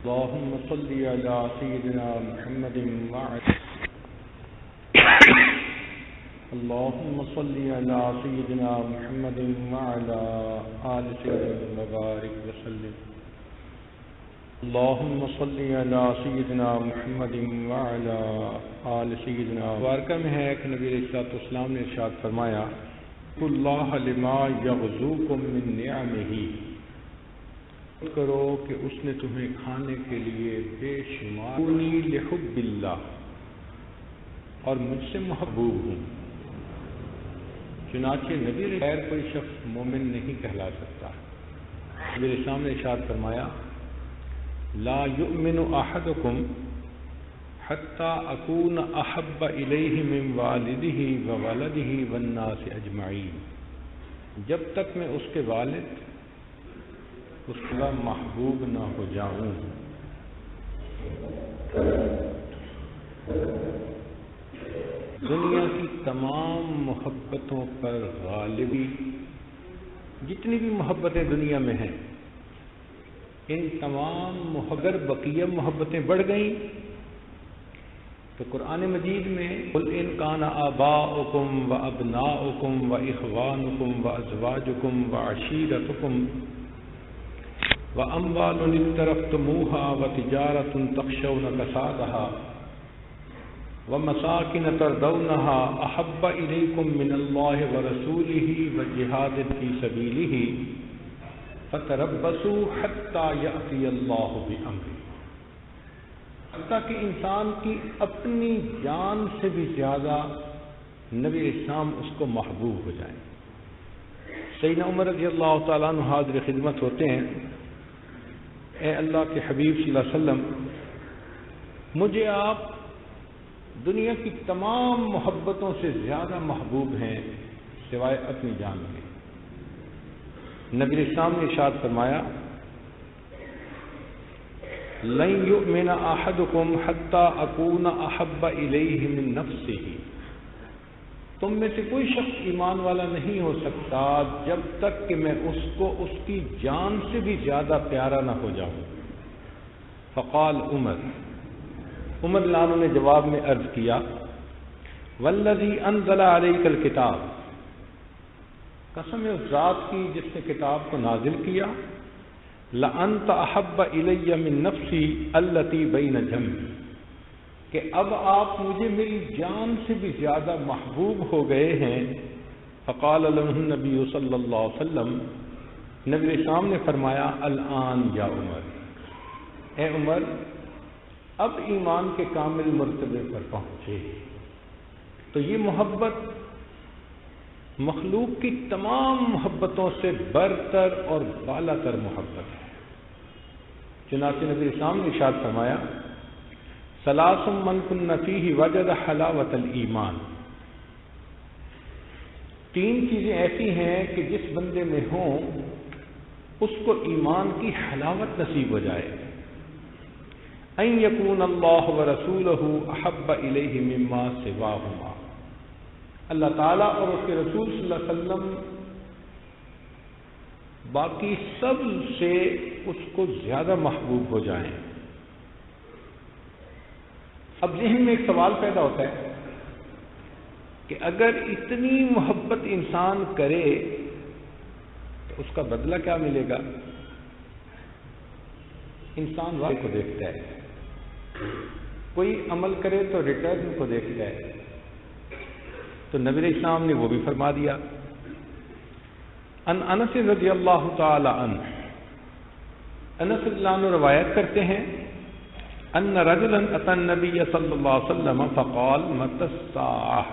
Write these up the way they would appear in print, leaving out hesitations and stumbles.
اللهم صل على سيدنا محمد وعلى اللهم صل على سيدنا محمد وعلى آل سيدنا وبارك وسلم اللهم صل على سيدنا محمد وعلى آل سيدنا مبارکہ میں ہے کہ نبی علیہ الصلوۃ والسلام نے ارشاد فرمایا اللہ لما یغزوکم من نعمہ، کرو کہ اس نے تمہیں کھانے کے لیے بے شمار لحب اللہ، اور مجھ سے محبوب ہوں۔ چنانچہ نبی غیر کوئی شخص مومن نہیں کہلا سکتا۔ نبی علیہ السلام نے ارشاد فرمایا لا یؤمن احدکم حتی اکون احب الیہ من والدہ وولدہ والناس اجمعین، جب تک میں اس کے والد اس کا محبوب نہ ہو جاؤں۔ دنیا کی تمام محبتوں پر غالبی، جتنی بھی محبتیں دنیا میں ہیں، ان تمام اگر بقیہ محبتیں بڑھ گئیں تو قرآن مجید میں قل ان کان آباؤکم وابناؤکم واخوانکم وازواجکم وعشیرتکم واموال اقترفتموها وتجارة تخشون کسادها ومساکن ترضونها احب الیکم من اللہ ورسولہ وجہاد فی سبیلہ فتربصوا حتی یأتی اللہ بامرہ، حتیٰ کہ انسان کی اپنی جان سے بھی زیادہ نبی اسلام اس کو محبوب ہو جائیں۔ سیدنا عمر رضی اللہ تعالیٰ عنہ حاضر خدمت ہوتے ہیں، اے اللہ کے حبیب صلی اللہ علیہ وسلم، مجھے آپ دنیا کی تمام محبتوں سے زیادہ محبوب ہیں سوائے اپنی جان کے۔ نبی اسلام نے ارشاد فرمایا لن یؤمن احدکم حتی اکون احب الیہ من نفسہ، تم میں سے کوئی شخص ایمان والا نہیں ہو سکتا جب تک کہ میں اس کو اس کی جان سے بھی زیادہ پیارا نہ ہو جاؤں۔ فقال عمر عنہ نے جواب میں عرض کیا والذی انزل علیک الکتاب، قسم ہے اس ذات کی جس نے کتاب کو نازل کیا، لأنت احب الی من نفسی التی بین جنبی، کہ اب آپ مجھے میری جان سے بھی زیادہ محبوب ہو گئے ہیں۔ فقال له النبی صلی اللہ علیہ وسلم، نبی اسلام نے فرمایا الآن یا عمر، اے عمر اب ایمان کے کامل مرتبے پر پہنچے۔ تو یہ محبت مخلوق کی تمام محبتوں سے برتر اور بالا تر محبت ہے۔ چنانچہ نبی اسلام نے ارشاد فرمایا ثلاث من کن فیہ وجد حلاوۃ الایمان، تین چیزیں ایسی ہیں کہ جس بندے میں ہوں اس کو ایمان کی حلاوت نصیب ہو جائے۔ ان یکون اللہ ورسولہ احب الیہ مما سواہما، اللہ تعالیٰ اور اس کے رسول صلی اللہ علیہ وسلم باقی سب سے اس کو زیادہ محبوب ہو جائیں۔ اب ذہن میں ایک سوال پیدا ہوتا ہے کہ اگر اتنی محبت انسان کرے تو اس کا بدلہ کیا ملے گا؟ انسان واقع کو دیکھتا ہے، کوئی عمل کرے تو ریٹرن کو دیکھتا ہے، تو نبی علیہ السلام نے وہ بھی فرما دیا۔ ان انس رضی اللہ تعالی عنہ، انس رضی اللہ عنہ روایت کرتے ہیں ان رجلا اتى النبی صلی اللہ علیہ وسلم فقال متى الساعة،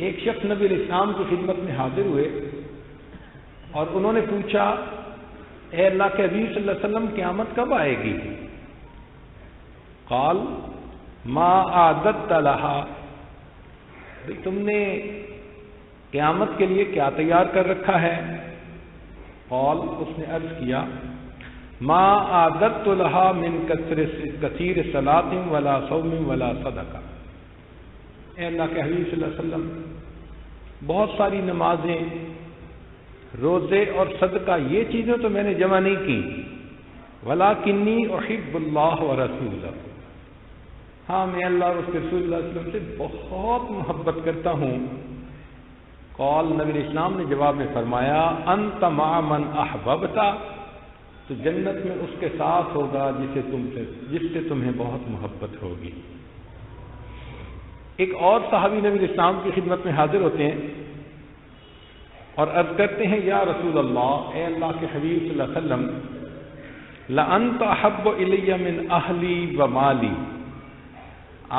ایک شخص نبی علیہ السلام کی خدمت میں حاضر ہوئے اور انہوں نے پوچھا اے اللہ کے حبیب صلی اللہ علیہ وسلم قیامت کب آئے گی؟ قال ما اعددت لها، تم نے قیامت کے لیے کیا تیار کر رکھا ہے؟ قال، اس نے عرض کیا ما اعددت لها من کثیر صلاۃ ولا صوم ولا صدقہ، اے اللہ کے حبیب صلی اللہ علیہ وسلم بہت ساری نمازیں، روزے اور صدقہ یہ چیزیں تو میں نے جمع نہیں کی، وَلَكِنِّي أُحِبُّ اللَّهَ وَرَسُولَهُ، ہاں میں اللہ اور اس کے رسول اللہ علیہ وسلم سے بہت محبت کرتا ہوں۔ قال، نبی اسلام نے جواب میں فرمایا، انت مع من احببت، تو جنت میں اس کے ساتھ ہوگا جس سے تمہیں بہت محبت ہوگی۔ ایک اور صحابی نبی اسلام کی خدمت میں حاضر ہوتے ہیں اور عرض کرتے ہیں، یا رسول اللہ، اے اللہ کے حبیب صلی اللہ علیہ وسلم، لأنت احب الی من اہلی و مالی،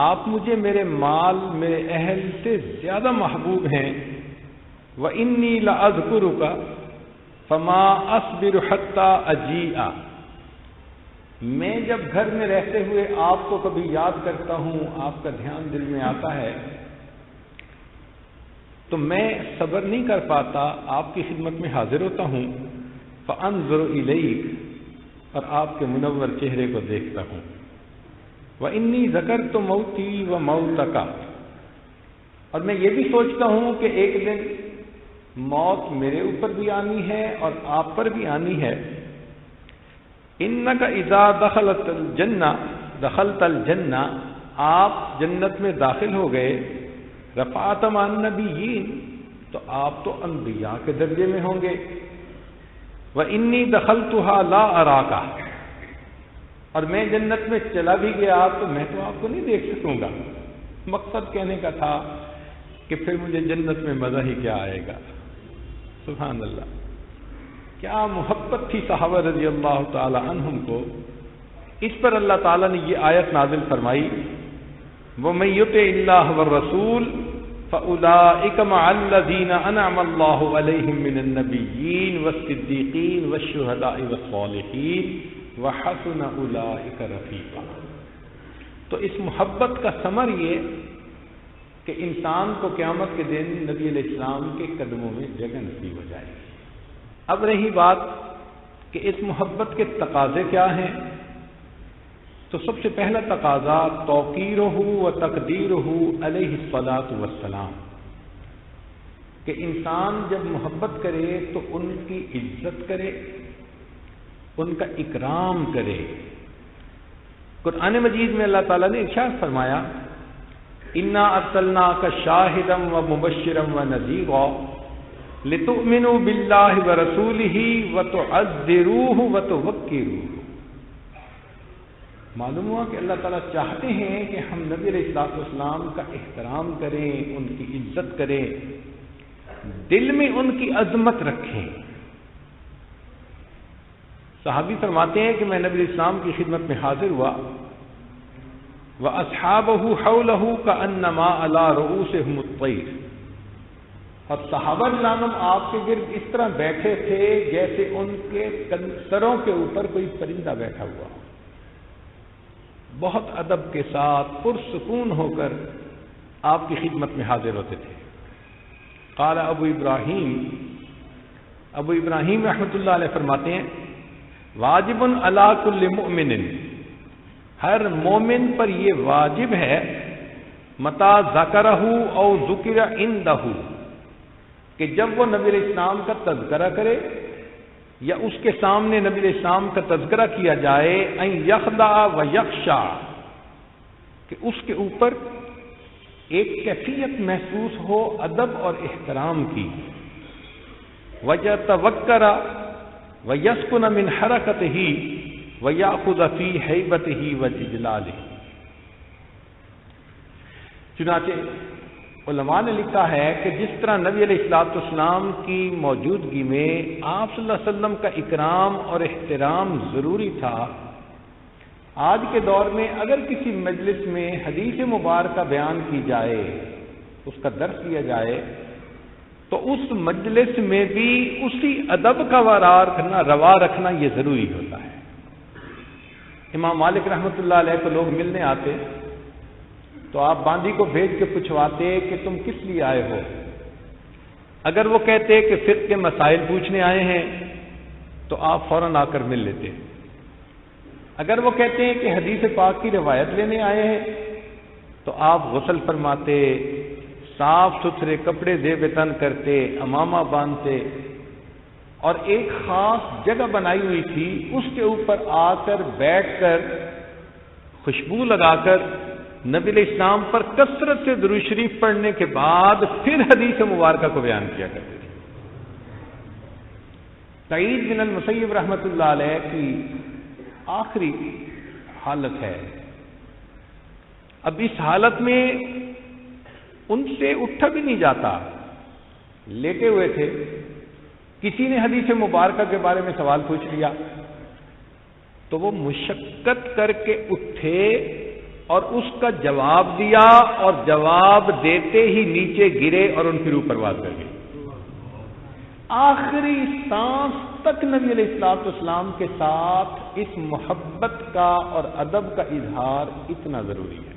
آپ مجھے میرے مال میرے اہل سے زیادہ محبوب ہیں۔ وإنی لأذکرک فما اصبر حتی اجیء، میں جب گھر میں رہتے ہوئے آپ کو کبھی یاد کرتا ہوں، آپ کا دھیان دل میں آتا ہے، تو میں صبر نہیں کر پاتا، آپ کی خدمت میں حاضر ہوتا ہوں۔ فانظر الیک، اور آپ کے منور چہرے کو دیکھتا ہوں۔ وانی ذکرت موتی و موتک، اور میں یہ بھی سوچتا ہوں کہ ایک دن موت میرے اوپر بھی آنی ہے اور آپ پر بھی آنی ہے۔ انک اذا دخلت الجنہ، آپ جنت میں داخل ہو گئے، رفعت مع النبیین، تو آپ تو انبیاء کے درجے میں ہوں گے۔ وانی دخلتها لا اراک، اور میں جنت میں چلا بھی گیا تو میں تو آپ کو نہیں دیکھ سکوں گا۔ مقصد کہنے کا تھا کہ پھر مجھے جنت میں مزہ ہی کیا آئے گا۔ سبحان اللہ، کیا محبت تھی صحابہ رضی اللہ تعالی عنہم کو۔ اس پر اللہ تعالیٰ نے یہ آیت نازل فرمائی، وَمَن يُطِعِ اللَّهَ وَالرَّسُولَ فَأُولَٰئِكَ مَعَ الَّذِينَ أَنْعَمَ اللَّهُ عَلَيْهِم مِّنَ النَّبِيِّينَ وَالصِّدِّيقِينَ وَالشُّهَدَاءِ وَالصَّالِحِينَ وَحَسُنَ أُولَٰئِكَ رَفِیقًا۔ تو اس محبت کا ثمر یہ کہ انسان کو قیامت کے دن نبی علیہ السلام کے قدموں میں جگہ نصیب ہو جائے گی۔ اب رہی بات کہ اس محبت کے تقاضے کیا ہیں، تو سب سے پہلا تقاضا توقیرہ و تقدیرہ علیہ الصلاۃ والسلام، کہ انسان جب محبت کرے تو ان کی عزت کرے، ان کا اکرام کرے۔ قرآن مجید میں اللہ تعالیٰ نے ارشاد فرمایا، انا ارسلناک شاہدا ومبشرا ونذیرا لتؤمنوا باللہ ورسولہ وتعزروہ وتوقروہ۔ معلوم ہوا کہ اللہ تعالیٰ چاہتے ہیں کہ ہم نبی علیہ الصلوۃ والسلام کا احترام کریں، ان کی عزت کریں، دل میں ان کی عظمت رکھیں۔ صحابی فرماتے ہیں کہ میں نبی علیہ السلام کی خدمت میں حاضر ہوا، وَأَصْحَابُهُ حَوْلَهُ كَأَنَّمَا عَلَىٰ رُؤُوسِهِمُ الطَّيْرُ، اور صحابہ کرام آپ کے گرد اس طرح بیٹھے تھے جیسے ان کے سروں کے اوپر کوئی پرندہ بیٹھا ہوا، بہت ادب کے ساتھ پرسکون ہو کر آپ کی خدمت میں حاضر ہوتے تھے۔ قال ابو ابراہیم رحمۃ اللہ علیہ فرماتے ہیں، واجب علی کل مؤمن، ہر مومن پر یہ واجب ہے، متا ذکرہ او ذکر عندہ، کہ جب وہ نبی علیہ السلام کا تذکرہ کرے یا اس کے سامنے نبی علیہ السلام کا تذکرہ کیا جائے، ان یخضع و یخشع، کہ اس کے اوپر ایک کیفیت محسوس ہو ادب اور احترام کی، ویتوکر ویسکن من حرکتہ وَيَأْخُذَ فِي هَيْبَتِهِ وَإِجْلَالِهِ۔ چنانچہ علماء نے لکھا ہے کہ جس طرح نبی علیہ الصلوۃ والسلام کی موجودگی میں آپ صلی اللہ علیہ وسلم کا اکرام اور احترام ضروری تھا، آج کے دور میں اگر کسی مجلس میں حدیث مبارکہ بیان کی جائے، اس کا درس دیا جائے، تو اس مجلس میں بھی اسی ادب کا روا رکھنا یہ ضروری ہوتا ہے۔ امام مالک رحمۃ اللہ علیہ کو لوگ ملنے آتے تو آپ باندی کو بھیج کے پوچھواتے کہ تم کس لیے آئے ہو۔ اگر وہ کہتے کہ فقہ کے مسائل پوچھنے آئے ہیں تو آپ فوراً آ کر مل لیتے۔ اگر وہ کہتے ہیں کہ حدیث پاک کی روایت لینے آئے ہیں تو آپ غسل فرماتے، صاف ستھرے کپڑے زیب تن کرتے، امامہ باندھتے، اور ایک خاص جگہ بنائی ہوئی تھی، اس کے اوپر آ کر بیٹھ کر خوشبو لگا کر نبی علیہ السلام پر کثرت سے درود شریف پڑھنے کے بعد پھر حدیث مبارکہ کو بیان کیا کرتے تھے۔ سعید بن المسیب رحمۃ اللہ علیہ کی آخری حالت ہے، اب اس حالت میں ان سے اٹھا بھی نہیں جاتا، لیٹے ہوئے تھے، کسی نے حدیث مبارکہ کے بارے میں سوال پوچھ لیا تو وہ مشقت کر کے اٹھے اور اس کا جواب دیا، اور جواب دیتے ہی نیچے گرے اور ان کی روح پرواز کر گئی۔ آخری سانس تک نبی علیہ الصلوۃ والسلام کے ساتھ اس محبت کا اور ادب کا اظہار اتنا ضروری ہے۔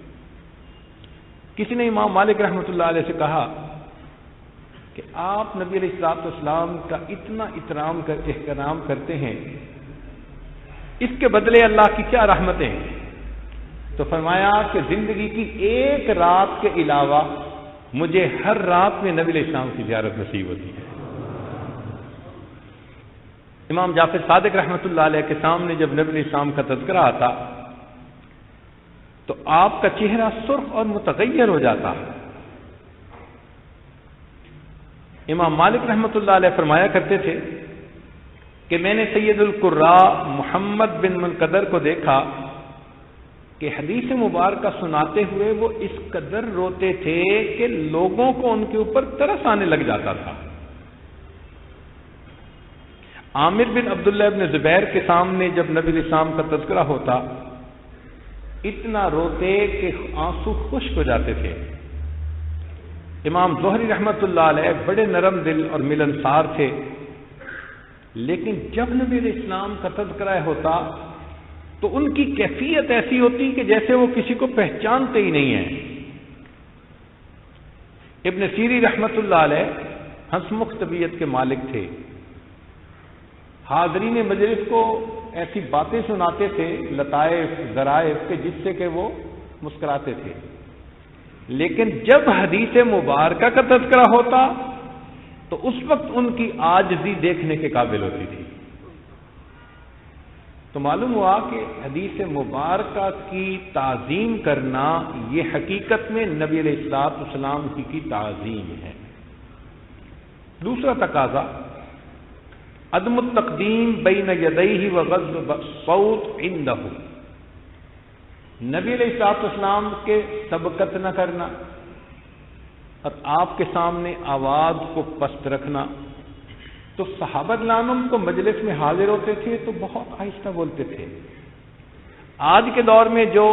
کسی نے امام مالک رحمۃ اللہ علیہ سے کہا کہ آپ نبی علیہ الصلوۃ والسلام کا اتنا احترام کرتے ہیں، اس کے بدلے اللہ کی کیا رحمتیں ہیں؟ تو فرمایا کہ زندگی کی ایک رات کے علاوہ مجھے ہر رات میں نبی علیہ السلام کی زیارت نصیب ہوتی ہے۔ امام جعفر صادق رحمۃ اللہ علیہ کے سامنے جب نبی علیہ السلام کا تذکرہ آتا تو آپ کا چہرہ سرخ اور متغیر ہو جاتا۔ امام مالک رحمۃ اللہ علیہ فرمایا کرتے تھے کہ میں نے سید القراء محمد بن منقدر کو دیکھا کہ حدیث مبارکہ سناتے ہوئے وہ اس قدر روتے تھے کہ لوگوں کو ان کے اوپر ترس آنے لگ جاتا تھا۔ عامر بن عبداللہ بن زبیر کے سامنے جب نبی علیہ السلام کا تذکرہ ہوتا اتنا روتے کہ آنسو خشک ہو جاتے تھے۔ امام زہری رحمۃ اللہ علیہ بڑے نرم دل اور ملنسار تھے، لیکن جب نبی علیہ السلام کا تذکرہ ہوتا تو ان کی کیفیت ایسی ہوتی کہ جیسے وہ کسی کو پہچانتے ہی نہیں ہیں۔ ابن سیری رحمۃ اللہ علیہ ہنسمکھ طبیعت کے مالک تھے، حاضرین مجلس کو ایسی باتیں سناتے تھے، لطائف ذرائف کے، جس سے کہ وہ مسکراتے تھے، لیکن جب حدیث مبارکہ کا تذکرہ ہوتا تو اس وقت ان کی عاجزی دیکھنے کے قابل ہوتی تھی۔ تو معلوم ہوا کہ حدیث مبارکہ کی تعظیم کرنا یہ حقیقت میں نبی علیہ الصلوۃ والسلام کی تعظیم ہے۔ دوسرا تقاضا عدم التقدیم بین یدیہ وغض الصوت عندہ، نبی علیہ الصلوۃ والسلام کے سبقت نہ کرنا اور آپ کے سامنے آواز کو پست رکھنا۔ تو صحابہ رضوان کو مجلس میں حاضر ہوتے تھے تو بہت آہستہ بولتے تھے۔ آج کے دور میں جو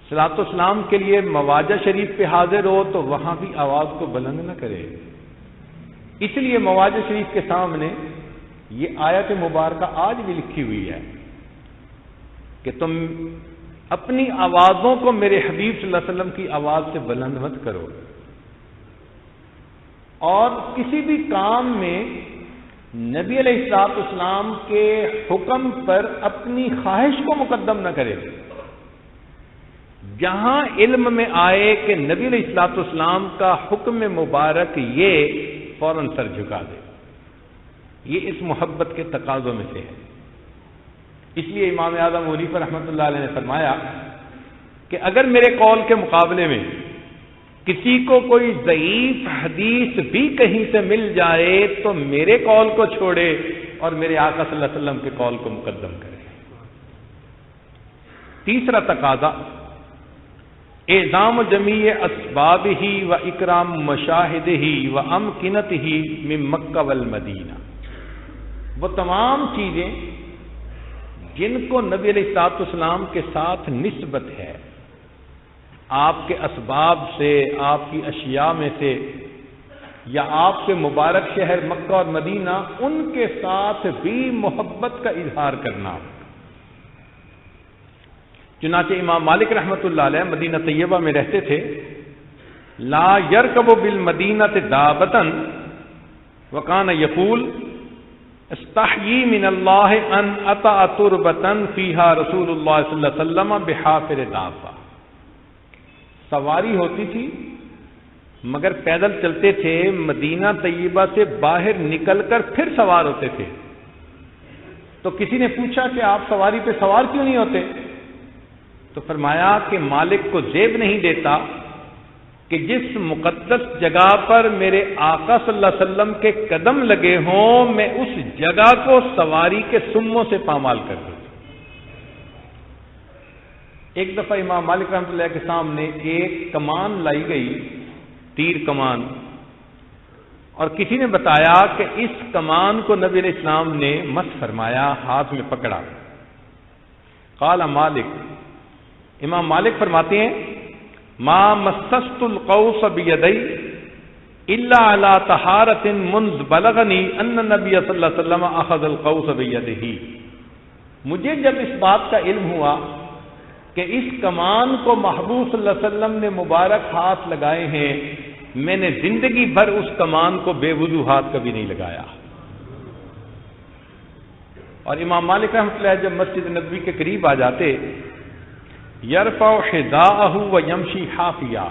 صلوات والسلام کے لیے مواجہ شریف پہ حاضر ہو تو وہاں بھی آواز کو بلند نہ کرے، اس لیے مواجہ شریف کے سامنے یہ آیت مبارکہ آج بھی لکھی ہوئی ہے کہ تم اپنی آوازوں کو میرے حبیب صلی اللہ علیہ وسلم کی آواز سے بلند مت کرو، اور کسی بھی کام میں نبی علیہ الصلوۃ والسلام کے حکم پر اپنی خواہش کو مقدم نہ کرے۔ جہاں علم میں آئے کہ نبی علیہ الصلوۃ والسلام کا حکم مبارک یہ فوراً سر جھکا دے، یہ اس محبت کے تقاضوں میں سے ہے۔ اس لیے امام اعظم ابو حنیفہ رحمۃ اللہ علیہ نے فرمایا کہ اگر میرے قول کے مقابلے میں کسی کو کوئی ضعیف حدیث بھی کہیں سے مل جائے تو میرے قول کو چھوڑے اور میرے آقا صلی اللہ علیہ وسلم کے قول کو مقدم کرے۔ تیسرا تقاضا اعظام جمیع اسبابہ و اکرام مشاہدہ و امکنتہ من مکہ والمدینہ، وہ تمام چیزیں جن کو نبی علیہ الصلوۃ والسلام کے ساتھ نسبت ہے، آپ کے اسباب سے، آپ کی اشیاء میں سے، یا آپ کے مبارک شہر مکہ اور مدینہ، ان کے ساتھ بھی محبت کا اظہار کرنا۔ چنانچہ امام مالک رحمۃ اللہ علیہ مدینہ طیبہ میں رہتے تھے، لا یرکب بالمدینۃ دابۃ وکان یقول استحیی من اللہ ان اطأ تربۃ فیہا رسول اللہ صلی اللہ علیہ وسلم بحافر دابہ، سواری ہوتی تھی مگر پیدل چلتے تھے، مدینہ طیبہ سے باہر نکل کر پھر سوار ہوتے تھے۔ تو کسی نے پوچھا کہ آپ سواری پہ سوار کیوں نہیں ہوتے؟ تو فرمایا کہ مالک کو زیب نہیں دیتا کہ جس مقدس جگہ پر میرے آقا صلی اللہ علیہ وسلم کے قدم لگے ہوں، میں اس جگہ کو سواری کے سموں سے پامال کر دوں۔ ایک دفعہ امام مالک رحمۃ اللہ کے سامنے ایک کمان لائی گئی، تیر کمان، اور کسی نے بتایا کہ اس کمان کو نبی علیہ السلام نے مس فرمایا، ہاتھ میں پکڑا۔ قال مالک، امام مالک فرماتے ہیں ما مسست القوس بیدی الا علی طہارۃ منذ بلغنی ان النبی صلی اللہ علیہ وسلم اخذ القوس بیدہ۔ مجھے جب اس بات کا علم ہوا کہ اس کمان کو محبوب صلی اللہ علیہ وسلم نے مبارک ہاتھ لگائے ہیں، میں نے زندگی بھر اس کمان کو بے وضو ہاتھ کبھی نہیں لگایا۔ اور امام مالک رحمۃ اللہ جب مسجد نبوی کے قریب آ جاتے، یرفع حذاءہ ویمشی حافیا،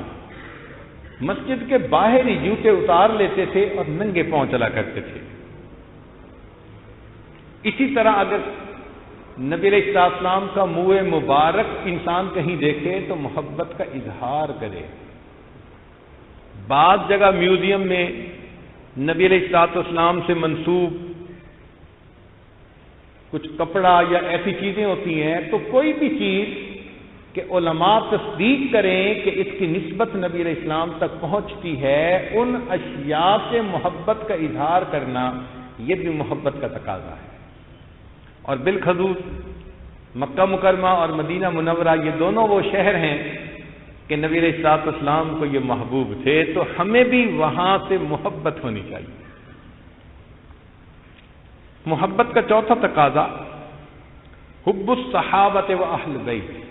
مسجد کے باہر ہی جوتے اتار لیتے تھے اور ننگے پاؤں چلا کرتے تھے۔ اسی طرح اگر نبی علیہ السلام کا منہ مبارک انسان کہیں دیکھے تو محبت کا اظہار کرے۔ بعض جگہ میوزیم میں نبی علیہ السلام سے منسوب کچھ کپڑا یا ایسی چیزیں ہوتی ہیں، تو کوئی بھی چیز کہ علماء تصدیق کریں کہ اس کی نسبت نبی علیہ السلام تک پہنچتی ہے، ان اشیاء سے محبت کا اظہار کرنا یہ بھی محبت کا تقاضا ہے۔ اور بالخصوص مکہ مکرمہ اور مدینہ منورہ یہ دونوں وہ شہر ہیں کہ نبی علیہ السلام کو یہ محبوب تھے، تو ہمیں بھی وہاں سے محبت ہونی چاہیے۔ محبت کا چوتھا تقاضا حب الصحابۃ و اہل بیت۔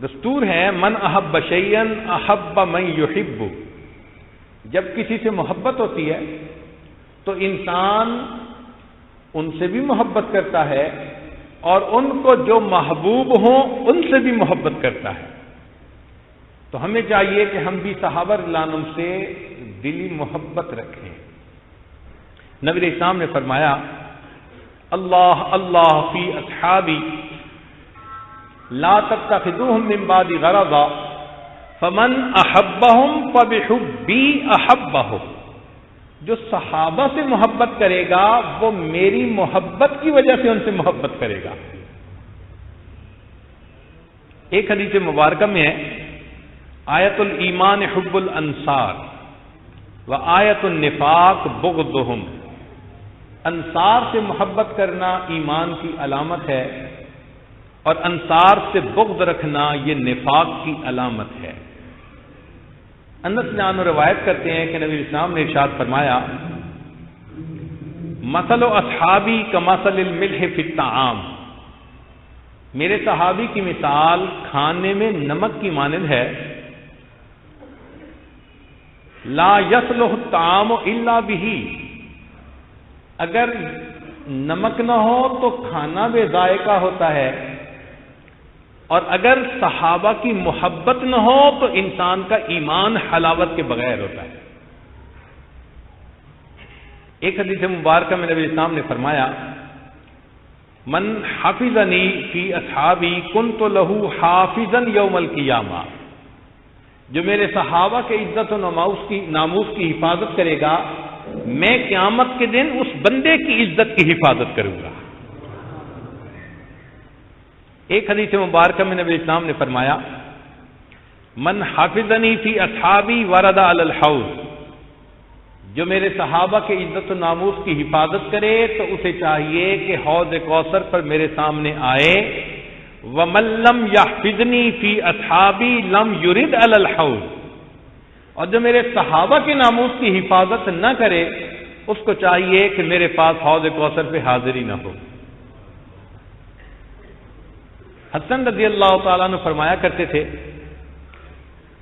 دستور ہے من احب شیئا احب من یحب، جب کسی سے محبت ہوتی ہے تو انسان ان سے بھی محبت کرتا ہے اور ان کو جو محبوب ہوں ان سے بھی محبت کرتا ہے۔ تو ہمیں چاہیے کہ ہم بھی صحابہ رضی اللہ عنہم سے دلی محبت رکھیں۔ نبی علیہ السلام نے فرمایا اللہ اللہ فی اصحابی لا تتخذوهم من بعد غرضا فمن احبهم فبحبی احبهم، جو صحابہ سے محبت کرے گا وہ میری محبت کی وجہ سے ان سے محبت کرے گا۔ ایک حدیث مبارکہ میں ہے آیت الایمان حب الانصار و آیت النفاق بغضهم، انصار سے محبت کرنا ایمان کی علامت ہے اور انصار سے بغض رکھنا یہ نفاق کی علامت ہے۔ انس جان روایت کرتے ہیں کہ نبی اسلام نے ارشاد فرمایا مثل اصحابی کمثل الملح فی الطعام، میرے صحابی کی مثال کھانے میں نمک کی مانند ہے، لا یصلح الطعام الا بہ، اگر نمک نہ ہو تو کھانا بے ذائقہ ہوتا ہے، اور اگر صحابہ کی محبت نہ ہو تو انسان کا ایمان حلاوت کے بغیر ہوتا ہے۔ ایک حدیث مبارکہ میں نبی اسلام نے فرمایا من حفظنی فی اصحابی کنت لہ حافظا یوم القیامہ، جو میرے صحابہ کے عزت و ناموس کی حفاظت کرے گا، میں قیامت کے دن اس بندے کی عزت کی حفاظت کروں گا۔ ایک حدیث مبارکہ میں نبی اسلام نے فرمایا من حافظنی فی اصحابی ورد علی الحوض، جو میرے صحابہ کے عزت و ناموس کی حفاظت کرے تو اسے چاہیے کہ حوض کوثر پر میرے سامنے آئے، ومن لم یحفظنی فی اصحابی لم یرد علی الحوض، اور جو میرے صحابہ کے ناموس کی حفاظت نہ کرے اس کو چاہیے کہ میرے پاس حوض کوثر پہ حاضر ہی نہ ہو۔ حسن رضی اللہ تعالیٰ نے فرمایا کرتے تھے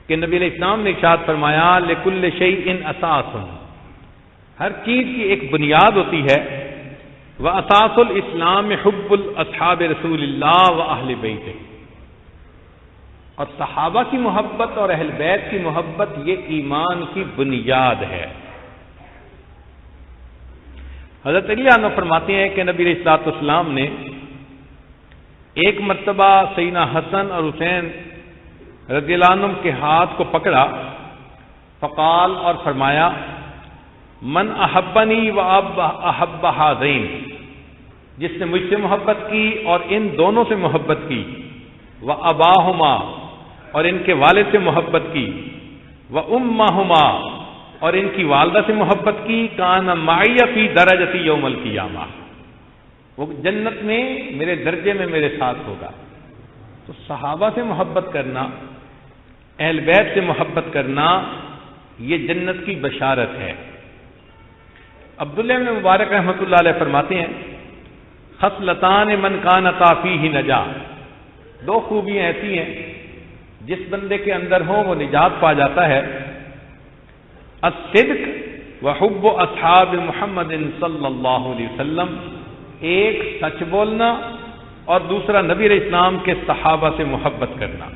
کہ نبی علیہ السلام نے ارشاد فرمایا لکل شیء اساس، ہر چیز کی ایک بنیاد ہوتی ہے، واساس الاسلام حب اصحاب رسول اللہ و اہل بیتہ، اور صحابہ کی محبت اور اہل بیت کی محبت یہ ایمان کی بنیاد ہے۔ حضرت علی عنہ فرماتے ہیں کہ نبی علیہ الصلوۃ والسلام نے ایک مرتبہ سیدنا حسن اور حسین رضی اللہ عنہم کے ہاتھ کو پکڑا، فقال اور فرمایا من احبنی و احب ہذین، جس نے مجھ سے محبت کی اور ان دونوں سے محبت کی، و اباہما اور ان کے والد سے محبت کی، و امہما اور ان کی والدہ سے محبت کی، کان معی فی درجتی یوم القیامہ، وہ جنت میں میرے درجے میں میرے ساتھ ہوگا۔ تو صحابہ سے محبت کرنا، اہل بیت سے محبت کرنا، یہ جنت کی بشارت ہے۔ عبداللہ بن مبارک رحمۃ اللہ علیہ فرماتے ہیں خصلتان من کانتا فیہ نجا، دو خوبیاں ایسی ہیں جس بندے کے اندر ہوں وہ نجات پا جاتا ہے، الصدق وحب اصحاب محمد صلی اللہ علیہ وسلم، ایک سچ بولنا اور دوسرا نبی علیہ السلام کے صحابہ سے محبت کرنا۔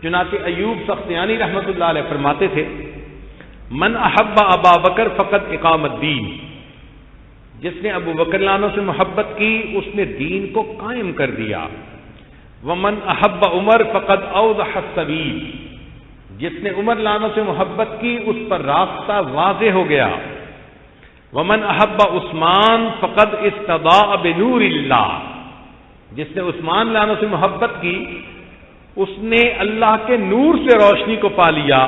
چنانچہ ایوب سختیانی رحمۃ اللہ علیہ فرماتے تھے من احب ابا بکر فقد اقام الدین، جس نے ابو بکر لانوں سے محبت کی اس نے دین کو قائم کر دیا۔ ومن احب عمر فقد اوضح السبیل، جس نے عمر لانوں سے محبت کی اس پر راستہ واضح ہو گیا۔ ومن احب عثمان فقد استضاء بنور اللہ، جس نے عثمان لانوں سے محبت کی اس نے اللہ کے نور سے روشنی کو پا لیا۔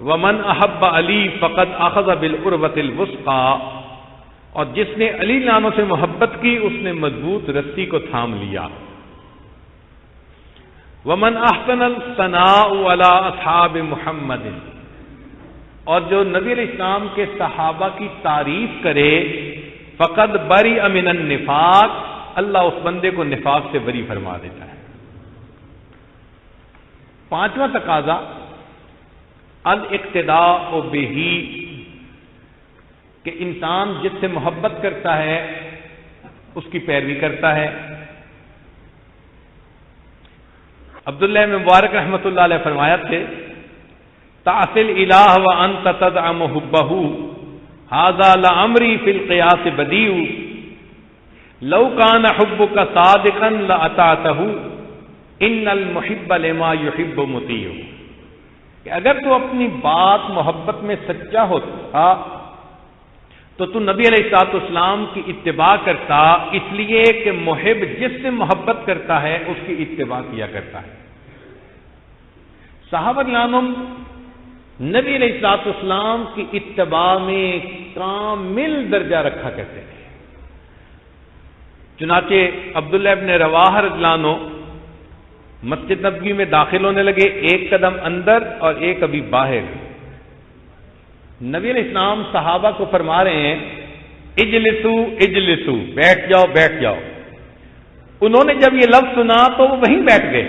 ومن احب علی فقد اخذ بالعروۃ الوثقی، اور جس نے علی لانوں سے محبت کی اس نے مضبوط رسی کو تھام لیا۔ ومن احسن الثناء علی اصحاب محمد، اور جو نبی علیہ السلام کے صحابہ کی تعریف کرے فقد بری من النفاق، اللہ اس بندے کو نفاق سے بری فرما دیتا ہے۔ پانچواں تقاضا الاقتداء بہ، کہ انسان جس سے محبت کرتا ہے اس کی پیروی کرتا ہے۔ عبداللہ بن مبارک رحمۃ اللہ علیہ فرمایا تھے تعصی الالہ وانت تدعم حبہ ھذا لعمری فی القیاس بدیع لو کان حبک صادقا لاطعتہ ان المحب لما یحب مطیع، کہ اگر تو اپنی بات محبت میں سچا ہوتا تو نبی علیہ الصلوۃ والسلام کی اتباع کرتا، اس لیے کہ محب جس سے محبت کرتا ہے اس کی اتباع کیا کرتا ہے۔ صحابہ کرام نبی علیہ الصلوۃ والسلام کی اتباع میں کامل درجہ رکھا کرتے تھے۔ چنانچہ عبداللہ ابن رواحہ رضی اللہ عنہ مسجد نبوی میں داخل ہونے لگے، ایک قدم اندر اور ایک ابھی باہر۔ نبی علیہ السلام صحابہ کو فرما رہے ہیں اجلسو اجلسو، بیٹھ جاؤ بیٹھ جاؤ۔ انہوں نے جب یہ لفظ سنا تو وہ وہیں بیٹھ گئے،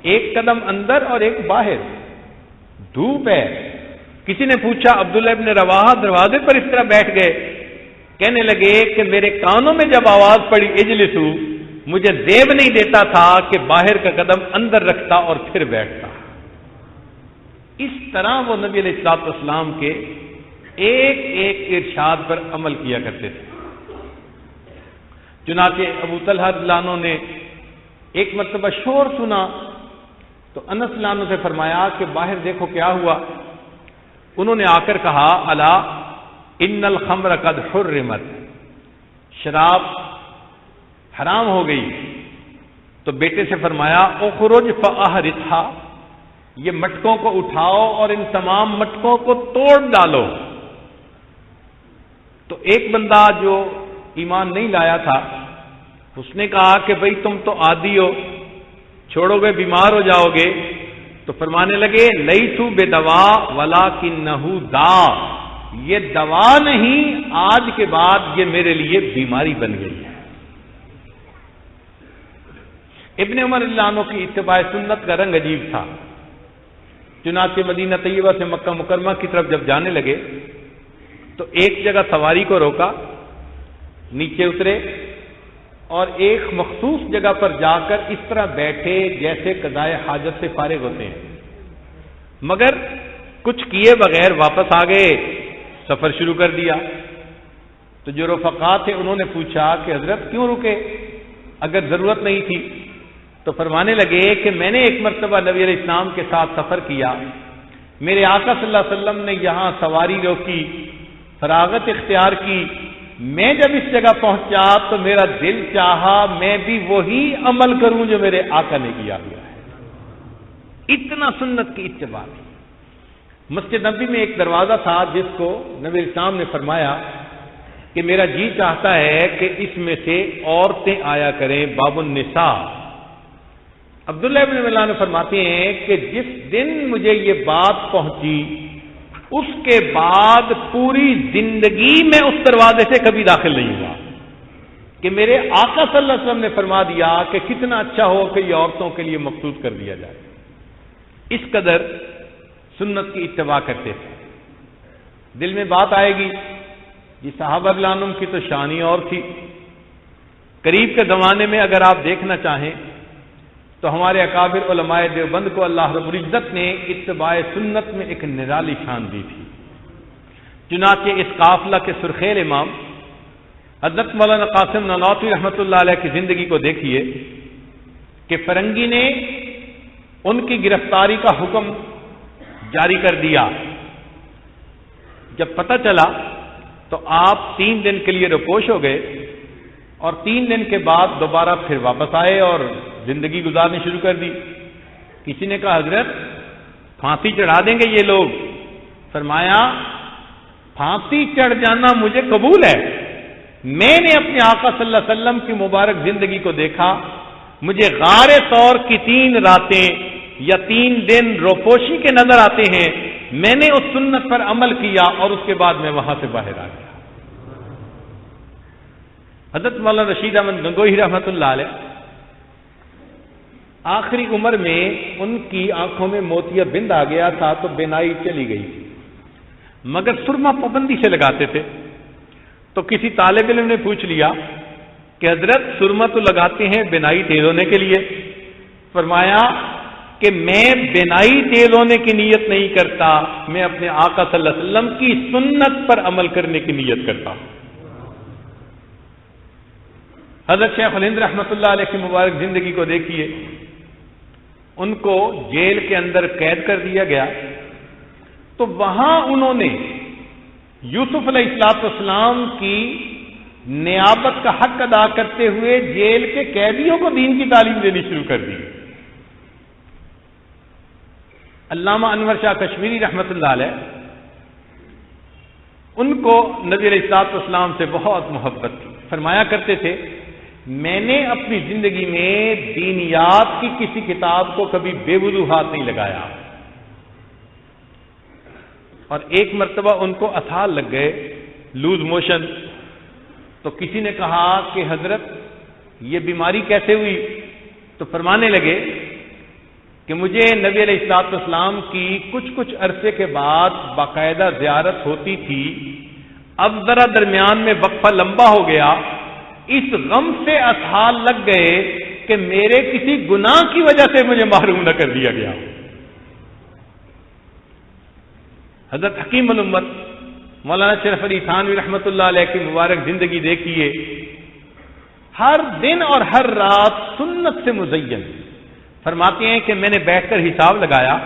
ایک قدم اندر اور ایک باہر، دھوپ ہے۔ کسی نے پوچھا عبداللہ ابن رواحہ دروازے پر اس طرح بیٹھ گئے؟ کہنے لگے کہ میرے کانوں میں جب آواز پڑی اجلسو، مجھے زیب نہیں دیتا تھا کہ باہر کا قدم اندر رکھتا اور پھر بیٹھتا۔ اس طرح وہ نبی علیہ الصلوۃ والسلام کے ایک ایک ارشاد پر عمل کیا کرتے تھے۔ چنانچہ ابو طلحہ رضی اللہ عنہ نے ایک مرتبہ شور سنا تو انس رضی اللہ عنہ سے فرمایا کہ باہر دیکھو کیا ہوا۔ انہوں نے آ کر کہا الا ان الخمر قد حرمت، شراب حرام ہو گئی۔ تو بیٹے سے فرمایا اخرج فاحرقھا، یہ مٹکوں کو اٹھاؤ اور ان تمام مٹکوں کو توڑ ڈالو۔ تو ایک بندہ جو ایمان نہیں لایا تھا اس نے کہا کہ بھئی تم تو عادی ہو، چھوڑو گے بیمار ہو جاؤ گے۔ تو فرمانے لگے لیسو بدوا ولکنہ دا، یہ دوا نہیں، آج کے بعد یہ میرے لیے بیماری بن گئی ہے۔ ابن عمر رضی اللہ عنہ کی اتباع سنت کا رنگ عجیب تھا۔ چنانچہ مدینہ طیبہ سے مکہ مکرمہ کی طرف جب جانے لگے تو ایک جگہ سواری کو روکا، نیچے اترے، اور ایک مخصوص جگہ پر جا کر اس طرح بیٹھے جیسے قضائے حاجت سے فارغ ہوتے ہیں، مگر کچھ کیے بغیر واپس آ گئے، سفر شروع کر دیا۔ تو جو رفقا تھے انہوں نے پوچھا کہ حضرت کیوں رکے اگر ضرورت نہیں تھی؟ تو فرمانے لگے کہ میں نے ایک مرتبہ نبی علیہ السلام کے ساتھ سفر کیا، میرے آقا صلی اللہ علیہ وسلم نے یہاں سواری روکی، فراغت اختیار کی، میں جب اس جگہ پہنچا تو میرا دل چاہا میں بھی وہی عمل کروں جو میرے آقا نے کیا ہوا ہے۔ اتنا سنت کی اتباع تھی۔ مسجد نبوی میں ایک دروازہ تھا جس کو نبی علیہ السلام نے فرمایا کہ میرا جی چاہتا ہے کہ اس میں سے عورتیں آیا کریں، باب النساء۔ عبداللہ ابن ملان فرماتے ہیں کہ جس دن مجھے یہ بات پہنچی اس کے بعد پوری زندگی میں اس دروازے سے کبھی داخل نہیں ہوا، کہ میرے آقا صلی اللہ علیہ وسلم نے فرما دیا کہ کتنا اچھا ہو کہ یہ عورتوں کے لیے مخصوص کر دیا جائے۔ اس قدر سنت کی اتباع کرتے تھے۔ دل میں بات آئے گی یہ صحابہ رضی اللہ عنہم کی تو شان ہی اور تھی۔ قریب کے زمانے میں اگر آپ دیکھنا چاہیں تو ہمارے اکابر علماء دیوبند کو اللہ رب العزت نے اتباع سنت میں ایک نرالی شان دی تھی۔ چنانچہ اس قافلہ کے سرخیل امام حضرت مولانا قاسم نانوتوی رحمۃ اللہ علیہ کی زندگی کو دیکھیے کہ فرنگی نے ان کی گرفتاری کا حکم جاری کر دیا۔ جب پتہ چلا تو آپ 3 دن کے لیے روپوش ہو گئے اور 3 دن کے بعد دوبارہ پھر واپس آئے اور زندگی گزارنی شروع کر دی۔ کسی نے کہا حضرت پھانسی چڑھا دیں گے یہ لوگ؟ فرمایا پھانسی چڑھ جانا مجھے قبول ہے، میں نے اپنے آقا صلی اللہ علیہ وسلم کی مبارک زندگی کو دیکھا، مجھے غار طور کی 3 راتیں یا 3 دن روپوشی کے نظر آتے ہیں، میں نے اس سنت پر عمل کیا اور اس کے بعد میں وہاں سے باہر آ گیا۔ حضرت مولانا رشید احمد گنگوہی رحمۃ اللہ علیہ آخری عمر میں ان کی آنکھوں میں موتیا بند آ گیا تھا تو بینائی چلی گئی، مگر سرما پابندی سے لگاتے تھے۔ تو کسی طالب علم نے پوچھ لیا کہ حضرت سرما تو لگاتے ہیں بینائی تیز ہونے کے لیے؟ فرمایا کہ میں بینائی تیز ہونے کی نیت نہیں کرتا، میں اپنے آقا صلی اللہ علیہ وسلم کی سنت پر عمل کرنے کی نیت کرتا ہوں۔ حضرت شیخ الہند رحمۃ اللہ علیہ کی مبارک زندگی کو دیکھیے، ان کو جیل کے اندر قید کر دیا گیا تو وہاں انہوں نے یوسف علیہ السلام کی نیابت کا حق ادا کرتے ہوئے جیل کے قیدیوں کو دین کی تعلیم دینی شروع کر دی۔ علامہ انور شاہ کشمیری رحمۃ اللہ علیہ ان کو نبی علیہ السلام سے بہت محبت تھی، فرمایا کرتے تھے میں نے اپنی زندگی میں دینیات کی کسی کتاب کو کبھی بے وضو ہاتھ نہیں لگایا۔ اور ایک مرتبہ ان کو اسہال لگ گئے، لوز موشن، تو کسی نے کہا کہ حضرت یہ بیماری کیسے ہوئی؟ تو فرمانے لگے کہ مجھے نبی علیہ السلام کی کچھ عرصے کے بعد باقاعدہ زیارت ہوتی تھی، اب ذرا درمیان میں وقفہ لمبا ہو گیا، اس غم سے اسہال لگ گئے کہ میرے کسی گناہ کی وجہ سے مجھے محروم نہ کر دیا گیا۔ حضرت حکیم الامت مولانا شرف علی تھانوی رحمۃ اللہ علیہ کی مبارک زندگی دیکھیے، ہر دن اور ہر رات سنت سے مزین۔ فرماتے ہیں کہ میں نے بیٹھ کر حساب لگایا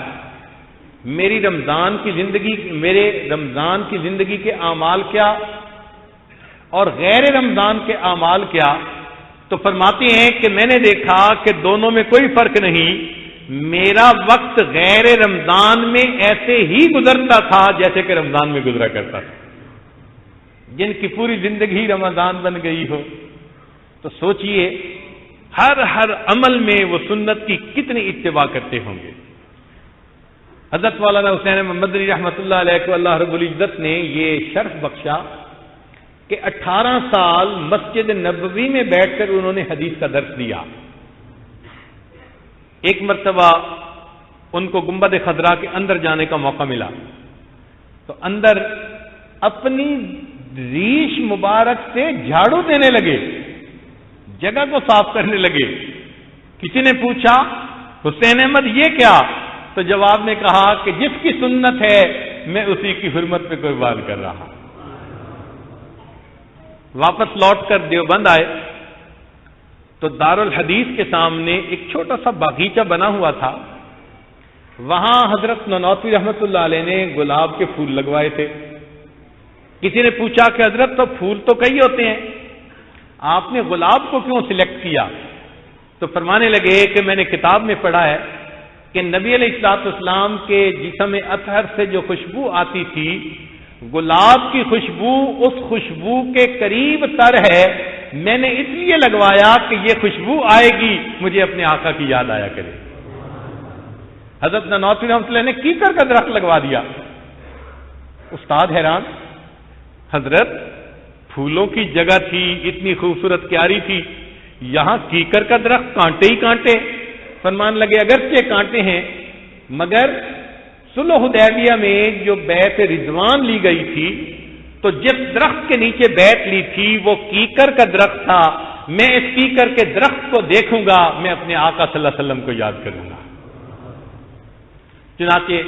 میرے رمضان کی زندگی کے اعمال کیا اور غیر رمضان کے اعمال کیا، تو فرماتے ہیں کہ میں نے دیکھا کہ دونوں میں کوئی فرق نہیں، میرا وقت غیر رمضان میں ایسے ہی گزرتا تھا جیسے کہ رمضان میں گزرا کرتا تھا۔ جن کی پوری زندگی رمضان بن گئی ہو تو سوچئے ہر عمل میں وہ سنت کی کتنی اتباع کرتے ہوں گے۔ حضرت مولانا حسین مدنی رحمۃ اللہ علیہ کو اللہ رب العزت نے یہ شرف بخشا کہ 18 سال مسجد نبوی میں بیٹھ کر انہوں نے حدیث کا درس دیا۔ ایک مرتبہ ان کو گنبد خضرا کے اندر جانے کا موقع ملا تو اندر اپنی ریش مبارک سے جھاڑو دینے لگے، جگہ کو صاف کرنے لگے. کسی نے پوچھا حسین احمد یہ کیا؟ تو جواب میں کہا کہ جس کی سنت ہے میں اسی کی حرمت پہ قربان کر رہا. واپس لوٹ کر دیوبند آئے تو دارالحدیث کے سامنے ایک چھوٹا سا باغیچہ بنا ہوا تھا. وہاں حضرت نانوتوی رحمۃ اللہ علیہ نے گلاب کے پھول لگوائے تھے. کسی نے پوچھا کہ حضرت تو پھول تو کئی ہوتے ہیں، آپ نے گلاب کو کیوں سلیکٹ کیا؟ تو فرمانے لگے کہ میں نے کتاب میں پڑھا ہے کہ نبی علیہ الصلوۃ والسلام کے جسم اطہر سے جو خوشبو آتی تھی، گلاب کی خوشبو اس خوشبو کے قریب تر ہے. میں نے اس لیے لگوایا کہ یہ خوشبو آئے گی مجھے اپنے آقا کی یاد آیا کرے. حضرت نانوتوی رحمۃ اللہ نے کیکر کا درخت لگوا دیا. استاد حیران، حضرت پھولوں کی جگہ تھی، اتنی خوبصورت کیاری تھی، یہاں کیکر کا درخت، کانٹے ہی کانٹے. فرمان لگے اگرچہ کانٹے ہیں مگر صلح حدیبیہ میں جو بیعت رضوان لی گئی تھی تو جس درخت کے نیچے بیعت لی تھی وہ کیکر کا درخت تھا. میں اس کیکر کے درخت کو دیکھوں گا، میں اپنے آقا صلی اللہ علیہ وسلم کو یاد کروں گا. چنانچہ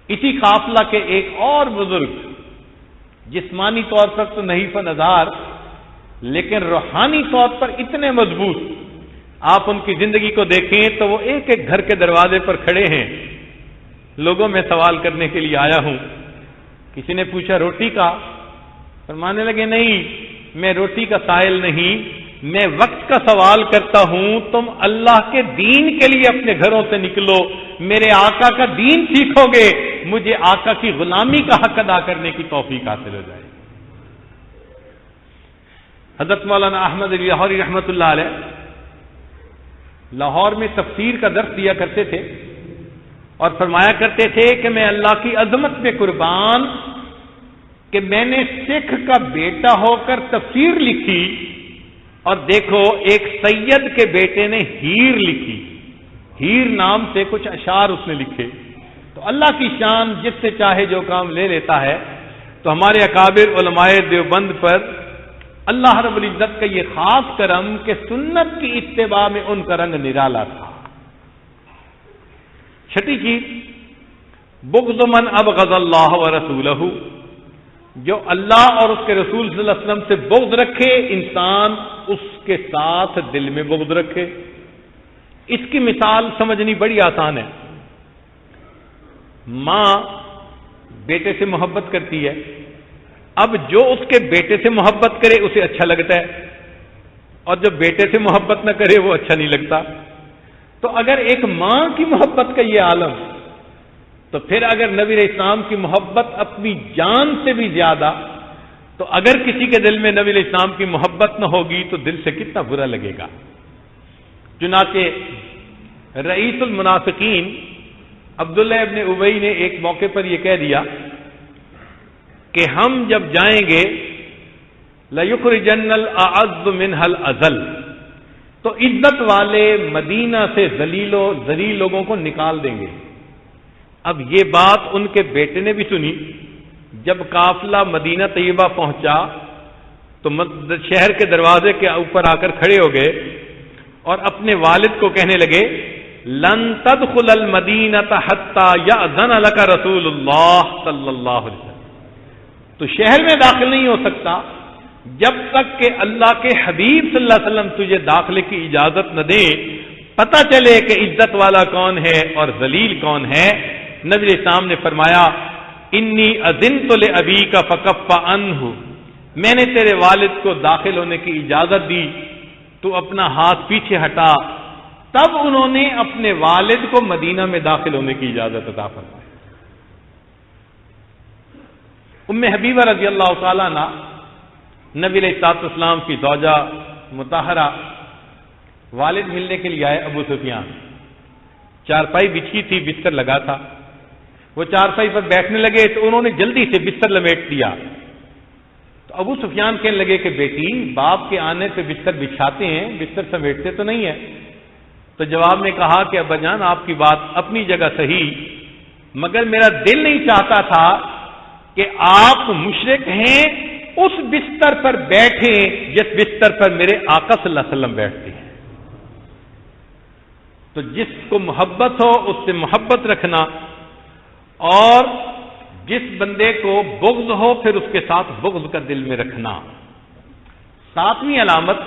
اسی قافلہ کے ایک اور بزرگ، جسمانی طور پر تو نہیں فنظار لیکن روحانی طور پر اتنے مضبوط، آپ ان کی زندگی کو دیکھیں تو وہ ایک ایک گھر کے دروازے پر کھڑے ہیں. لوگوں میں سوال کرنے کے لیے آیا ہوں. کسی نے پوچھا روٹی کا؟ فرمانے لگے نہیں، میں روٹی کا سائل نہیں، میں وقت کا سوال کرتا ہوں. تم اللہ کے دین کے لیے اپنے گھروں سے نکلو، میرے آقا کا دین سیکھو گے، مجھے آقا کی غلامی کا حق ادا کرنے کی توفیق حاصل ہو جائے. حضرت مولانا احمد علی لاہوری رحمۃ اللہ علیہ لاہور میں تفسیر کا درس دیا کرتے تھے اور فرمایا کرتے تھے کہ میں اللہ کی عظمت میں قربان کہ میں نے سکھ کا بیٹا ہو کر تفسیر لکھی اور دیکھو ایک سید کے بیٹے نے ہیر لکھی. ہیر نام سے کچھ اشعار اس نے لکھے. تو اللہ کی شان، جس سے چاہے جو کام لے لیتا ہے. تو ہمارے اکابر علماء دیوبند پر اللہ رب العزت کا یہ خاص کرم کہ سنت کی اتباع میں ان کا رنگ نرالا تھا. چھٹی چیز، بغض من ابغض اللہ ورسولہ، جو اللہ اور اس کے رسول صلی اللہ علیہ وسلم سے بغض رکھے انسان اس کے ساتھ دل میں بغض رکھے. اس کی مثال سمجھنی بڑی آسان ہے. ماں بیٹے سے محبت کرتی ہے، اب جو اس کے بیٹے سے محبت کرے اسے اچھا لگتا ہے اور جو بیٹے سے محبت نہ کرے وہ اچھا نہیں لگتا. تو اگر ایک ماں کی محبت کا یہ عالم، تو پھر اگر نبی علیہ السلام کی محبت اپنی جان سے بھی زیادہ، تو اگر کسی کے دل میں نبی علیہ السلام کی محبت نہ ہوگی تو دل سے کتنا برا لگے گا. چنانچہ رئیس المنافقین عبداللہ ابن ابی نے ایک موقع پر یہ کہہ دیا کہ ہم جب جائیں گے لَيُخْرِجَنَّ الْأَعَزُّ مِنْهَا الْأَذَلَّ، تو عزت والے مدینہ سے ذلیل لوگوں کو نکال دیں گے. اب یہ بات ان کے بیٹے نے بھی سنی. جب قافلہ مدینہ طیبہ پہنچا تو شہر کے دروازے کے اوپر آ کر کھڑے ہو گئے اور اپنے والد کو کہنے لگے لن تدخل المدینہ حتی یأذن لک رسول اللہ صلی اللہ علیہ وسلم، تو شہر میں داخل نہیں ہو سکتا جب تک کہ اللہ کے حبیب صلی اللہ علیہ وسلم تجھے داخلے کی اجازت نہ دے، پتہ چلے کہ عزت والا کون ہے اور ذلیل کون ہے. نبی علیہ السلام نے فرمایا انی اذنت لابیک فکف عنہ، میں نے تیرے والد کو داخل ہونے کی اجازت دی، تو اپنا ہاتھ پیچھے ہٹا. تب انہوں نے اپنے والد کو مدینہ میں داخل ہونے کی اجازت عطا فرمائی. ام حبیبہ رضی اللہ تعالیٰ عنہ نبی علیہ الصلوۃ والسلام کی زوجہ مطہرہ، والد ملنے کے لیے آئے ابو سفیان. چارپائی بچھی تھی، بستر لگا تھا. وہ چارپائی پر بیٹھنے لگے تو انہوں نے جلدی سے بستر لمیٹ دیا. تو ابو سفیان کہنے لگے کہ بیٹی باپ کے آنے پہ بستر بچھاتے ہیں، بستر سمیٹتے تو نہیں ہے. تو جواب میں کہا کہ ابا جان آپ کی بات اپنی جگہ صحیح، مگر میرا دل نہیں چاہتا تھا کہ آپ مشرک ہیں اس بستر پر بیٹھیں جس بستر پر میرے آقا صلی اللہ علیہ وسلم بیٹھتے ہیں۔ تو جس کو محبت ہو اس سے محبت رکھنا، اور جس بندے کو بغض ہو پھر اس کے ساتھ بغض کا دل میں رکھنا۔ ساتویں علامت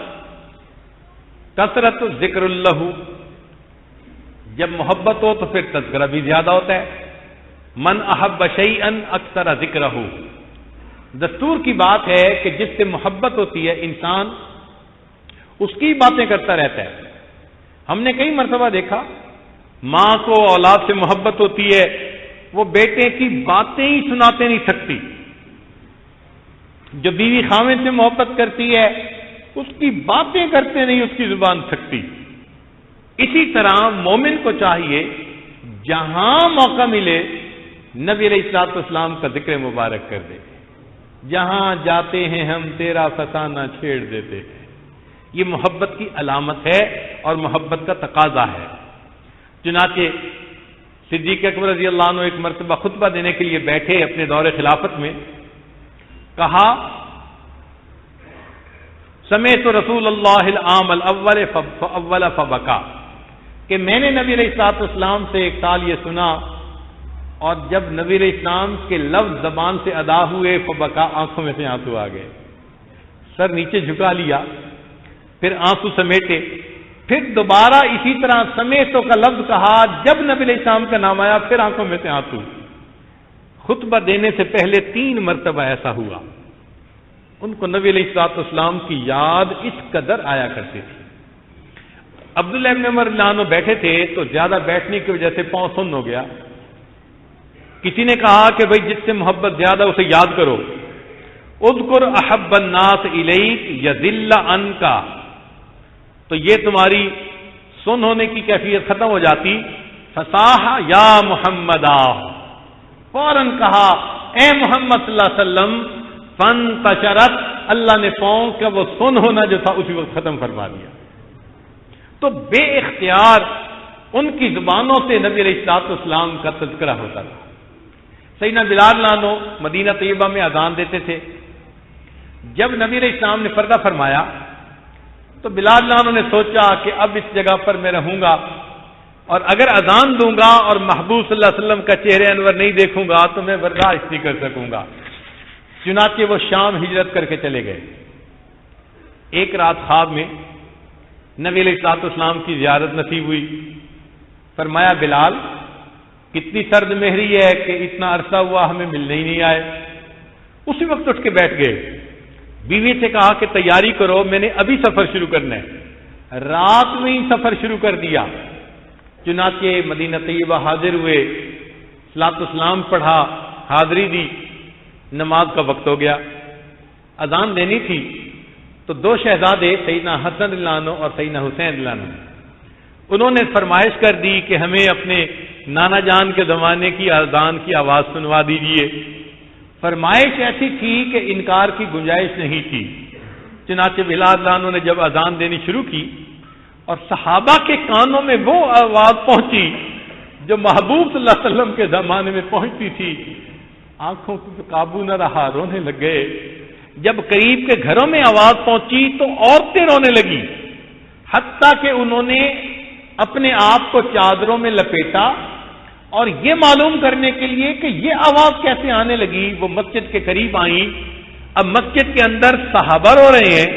کثرت ذکر اللہ، جب محبت ہو تو پھر تذکرہ بھی زیادہ ہوتا ہے۔ من احب شیئا اکثر ذکرہ، دستور کی بات ہے کہ جس سے محبت ہوتی ہے انسان اس کی باتیں کرتا رہتا ہے۔ ہم نے کئی مرتبہ دیکھا ماں کو اولاد سے محبت ہوتی ہے، وہ بیٹے کی باتیں ہی سناتے نہیں تھکتی۔ جو بیوی خاوند سے محبت کرتی ہے اس کی باتیں کرتے نہیں اس کی زبان تھکتی۔ اسی طرح مومن کو چاہیے جہاں موقع ملے نبی علیہ الصلوۃ والسلام کا ذکر مبارک کر دے۔ جہاں جاتے ہیں ہم تیرا فسانہ چھیڑ دیتے ہیں۔ یہ محبت کی علامت ہے اور محبت کا تقاضا ہے۔ چنانچہ صدیق اکبر رضی اللہ عنہ ایک مرتبہ خطبہ دینے کے لیے بیٹھے اپنے دور خلافت میں، کہا سمعت رسول اللہ العام الاول فاول فبکا، کہ میں نے نبی علیہ الصلوۃ والسلام سے ایک سال یہ سنا، اور جب نبی علیہ السلام کے لفظ زبان سے ادا ہوئے فبکا، آنکھوں میں سے آنسو آ گئے، سر نیچے جھکا لیا، پھر آنسو سمیٹے، پھر دوبارہ اسی طرح سمیتوں کا لفظ کہا، جب نبی علیہ السلام کا نام آیا پھر آنکھوں میں سے آنسو۔ خطبہ دینے سے پہلے 3 مرتبہ ایسا ہوا۔ ان کو نبی علیہ الصلوۃ والسلام کی یاد اس قدر آیا کرتی تھی۔ عبداللہ ابن عمر رضی اللہ عنہ بیٹھے تھے تو زیادہ بیٹھنے کی وجہ سے پاؤں سن ہو گیا۔ کسی نے کہا کہ بھئی جس سے محبت زیادہ اسے یاد کرو، اذکر احب الناس الیک یذل عنک، تو یہ تمہاری سن ہونے کی کیفیت ختم ہو جاتی۔ فصاح یا محمد، فوراً کہا اے محمد صلی اللہ علیہ وسلم، فانتشرت، اللہ نے پاؤں کا وہ سن ہونا جو تھا اسی وقت ختم فرما دیا۔ تو بے اختیار ان کی زبانوں سے نبی علیہ الصلوۃ والسلام کا تذکرہ ہوتا تھا۔ سیدنا بلال رضی اللہ عنہ مدینہ طیبہ میں اذان دیتے تھے۔ جب نبی علیہ السلام نے پردہ فرمایا تو بلال رضی اللہ عنہ نے سوچا کہ اب اس جگہ پر میں رہوں گا، اور اگر اذان دوں گا اور محبوب صلی اللہ علیہ وسلم کا چہرہ انور نہیں دیکھوں گا تو میں برداشت نہیں کر سکوں گا۔ چنانچہ وہ شام ہجرت کر کے چلے گئے۔ ایک رات خواب میں نبی علیہ الصلوۃ والسلام کی زیارت نصیب ہوئی۔ فرمایا بلال کتنی سرد مہری ہے کہ اتنا عرصہ ہوا ہمیں ملنے ہی نہیں آئے۔ اسی وقت اٹھ کے بیٹھ گئے۔ بیوی سے کہا کہ تیاری کرو، میں نے ابھی سفر شروع کرنا ہے۔ رات میں ہی سفر شروع کر دیا۔ چنانچہ مدینہ طیبہ حاضر ہوئے، صلاۃ والسلام پڑھا، حاضری دی، نماز کا وقت ہو گیا، اذان دینی تھی تو 2 شہزادے سیدنا حسن رضی اللہ عنہ اور سیدنا حسین رضی اللہ عنہ انہوں نے فرمائش کر دی کہ ہمیں اپنے نانا جان کے زمانے کی اذان کی آواز سنوا دیجیے۔ فرمائش ایسی تھی کہ انکار کی گنجائش نہیں تھی۔ چنانچہ بلال رضی اللہ عنہ نے جب اذان دینی شروع کی اور صحابہ کے کانوں میں وہ آواز پہنچی جو محبوب صلی اللہ علیہ وسلم کے زمانے میں پہنچتی تھی، آنکھوں کو قابو نہ رہا، رونے لگ گئے۔ جب قریب کے گھروں میں آواز پہنچی تو عورتیں رونے لگی، حتیٰ کہ انہوں نے اپنے آپ کو چادروں میں لپیٹا، اور یہ معلوم کرنے کے لیے کہ یہ آواز کیسے آنے لگی وہ مسجد کے قریب آئیں۔ اب مسجد کے اندر صحابہ رو رہے ہیں،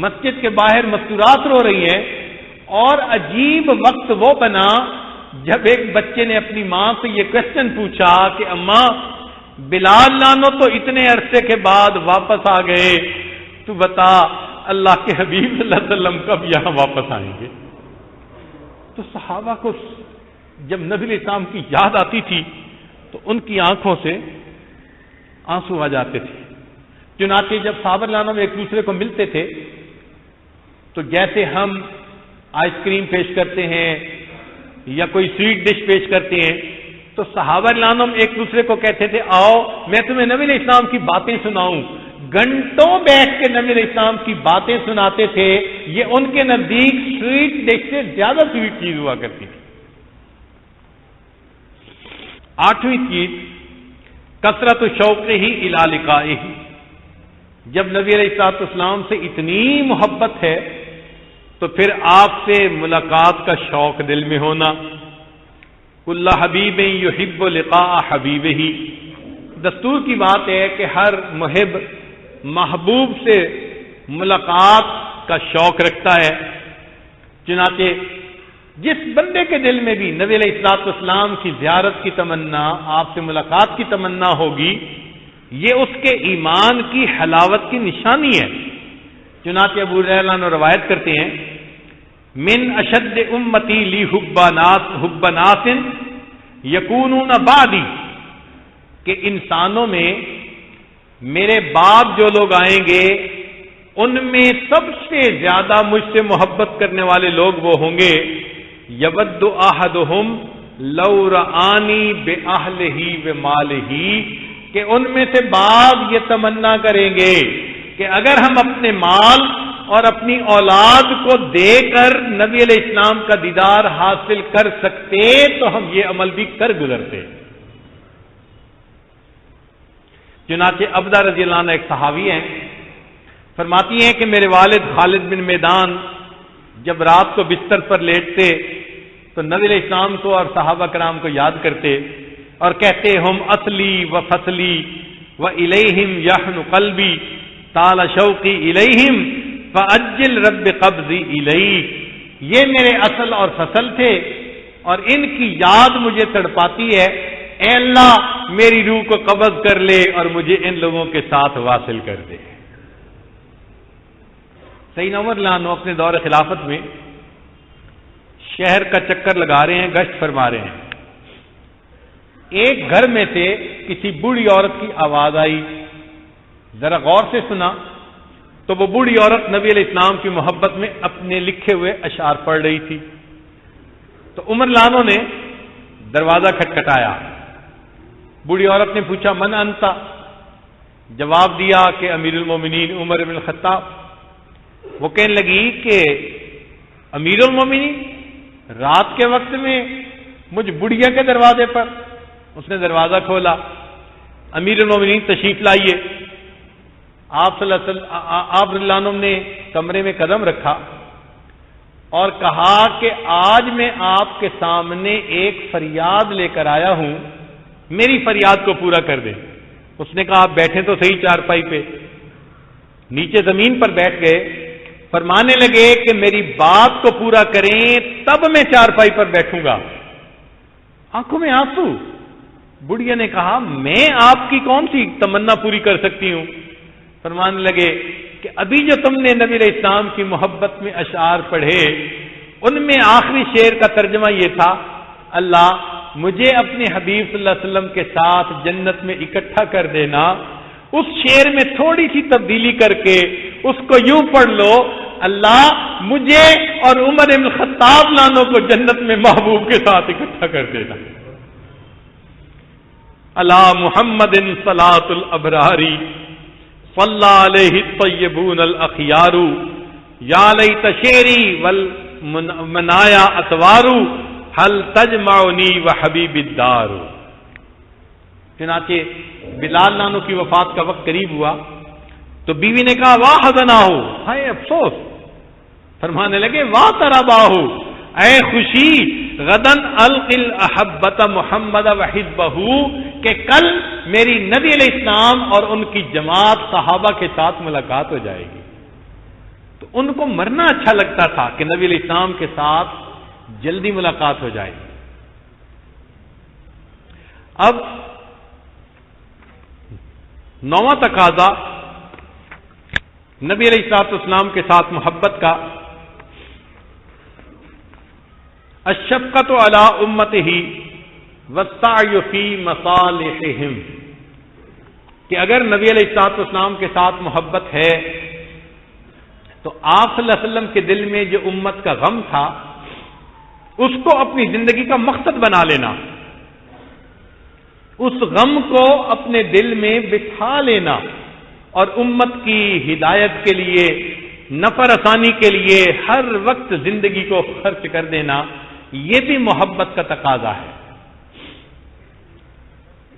مسجد کے باہر مستورات رو رہی ہیں، اور عجیب وقت وہ بنا جب ایک بچے نے اپنی ماں سے یہ کوشچن پوچھا کہ اماں بلال لانو تو اتنے عرصے کے بعد واپس آ گئے، تو بتا اللہ کے حبیب صلی اللہ علیہ وسلم کب یہاں واپس آئیں گے؟ تو صحابہ کو جب نبی علیہ السلام کی یاد آتی تھی تو ان کی آنکھوں سے آنسو آ جاتے تھے۔ چنانچہ جب صحابہ رضوان ایک دوسرے کو ملتے تھے تو جیسے ہم آئس کریم پیش کرتے ہیں یا کوئی سویٹ ڈش پیش کرتے ہیں تو صحابہ رضوان ایک دوسرے کو کہتے تھے آؤ میں تمہیں نبی علیہ السلام کی باتیں سناؤں۔ گھنٹوں بیٹھ کے نبی علیہ السلام کی باتیں سناتے تھے، یہ ان کے نزدیک سویٹ ڈش سے زیادہ سویٹ چیز ہوا کرتی تھی۔ 8ویں چیز کثرت شوق ہی الی لقائہ، جب نبی علیہ الصلوۃ والسلام سے اتنی محبت ہے تو پھر آپ سے ملاقات کا شوق دل میں ہونا. کل حبیب یحب لقاء حبیبہ، دستور کی بات ہے کہ ہر محب محبوب سے ملاقات کا شوق رکھتا ہے. چنانچہ جس بندے کے دل میں بھی نبی علیہ الصلوۃ والسلام کی زیارت کی تمنا، آپ سے ملاقات کی تمنا ہوگی، یہ اس کے ایمان کی حلاوت کی نشانی ہے. چنانچہ ابو ہریرہ عنہ روایت کرتے ہیں، من اشد امتی لی حب ناس یکونون بعدی، کہ انسانوں میں میرے بعد جو لوگ آئیں گے ان میں سب سے زیادہ مجھ سے محبت کرنے والے لوگ وہ ہوں گے. یود احدہم لو رآنی بأہلہ ومالہ، کہ ان میں سے بعض یہ تمنا کریں گے کہ اگر ہم اپنے مال اور اپنی اولاد کو دے کر نبی علیہ السلام کا دیدار حاصل کر سکتے تو ہم یہ عمل بھی کر گزرتے. چنانچہ ابدہ رضی اللہ عنہ ایک صحابی ہیں، فرماتی ہیں کہ میرے والد خالد بن میدان جب رات کو بستر پر لیٹتے تو نبی علیہ السلام کو اور صحابہ کرام کو یاد کرتے اور کہتے، ہم اصلی و فصلی و الیہم یحن قلبی طال شوقی الیہم فاجل رب قبضی الیک، یہ میرے اصل اور فصل تھے اور ان کی یاد مجھے تڑپاتی ہے، اے اللہ میری روح کو قبض کر لے اور مجھے ان لوگوں کے ساتھ واصل کر دے. سیدنا عمر رضی اللہ عنہ اپنے دور خلافت میں شہر کا چکر لگا رہے ہیں، گشت فرما رہے ہیں. ایک گھر میں سے کسی بوڑھی عورت کی آواز آئی. ذرا غور سے سنا تو وہ بوڑھی عورت نبی علیہ السلام کی محبت میں اپنے لکھے ہوئے اشعار پڑھ رہی تھی. تو عمر رضی اللہ عنہ نے دروازہ کھٹکھٹایا. بوڑھی عورت نے پوچھا، من انتا؟ جواب دیا کہ امیر المومنین عمر بن الخطاب. وہ کہنے لگی کہ امیر المومنین رات کے وقت میں مجھ بڑھیا کے دروازے پر؟ اس نے دروازہ کھولا. امیر المومنین تشریف لائیے. آپ رضی اللہ عنہ نے کمرے میں قدم رکھا اور کہا کہ آج میں آپ کے سامنے ایک فریاد لے کر آیا ہوں، میری فریاد کو پورا کر دیں. اس نے کہا آپ بیٹھیں تو صحیح چارپائی پہ. نیچے زمین پر بیٹھ گئے. فرمانے لگے کہ میری بات کو پورا کریں تب میں چارپائی پر بیٹھوں گا. آنکھوں میں آنسو. بڑھیا نے کہا میں آپ کی کون سی تمنا پوری کر سکتی ہوں؟ فرمانے لگے کہ ابھی جو تم نے نبی علیہ السلام کی محبت میں اشعار پڑھے ان میں آخری شعر کا ترجمہ یہ تھا، اللہ مجھے اپنے حبیب صلی اللہ علیہ وسلم کے ساتھ جنت میں اکٹھا کر دینا. اس شعر میں تھوڑی سی تبدیلی کر کے اس کو یوں پڑھ لو، اللہ مجھے اور عمر بن الخطاب لانوں کو جنت میں محبوب کے ساتھ اکٹھا کر دینا. اللہ محمد صلاۃ الابراری صلی علیہ الطیبون الاخیار یا لیت شعری والمنایا اطوار حل تجمعنی وحبیب الدار. چنانچہ بلال نانو کی وفات کا وقت قریب ہوا تو بیوی نے کہا واہ حزنا ہو، ہائے افسوس. فرمانے لگے واہ تربا ہو، اے خوشی غدن القل احبت محمد وحزبہ، کہ کل میری نبی علیہ السلام اور ان کی جماعت صحابہ کے ساتھ ملاقات ہو جائے گی. تو ان کو مرنا اچھا لگتا تھا کہ نبی علیہ السلام کے ساتھ جلدی ملاقات ہو جائے. اب 9واں تقاضا نبی علیہ الصلوۃ والسلام کے ساتھ محبت کا، الشفقۃ علی امتہ والسعی فی مصالحہم، کہ اگر نبی علیہ الصلوۃ والسلام کے ساتھ محبت ہے تو آپ صلی اللہ علیہ وسلم کے دل میں جو امت کا غم تھا اس کو اپنی زندگی کا مقصد بنا لینا، اس غم کو اپنے دل میں بٹھا لینا اور امت کی ہدایت کے لیے، نفع رسانی کے لیے ہر وقت زندگی کو خرچ کر دینا، یہ بھی محبت کا تقاضا ہے.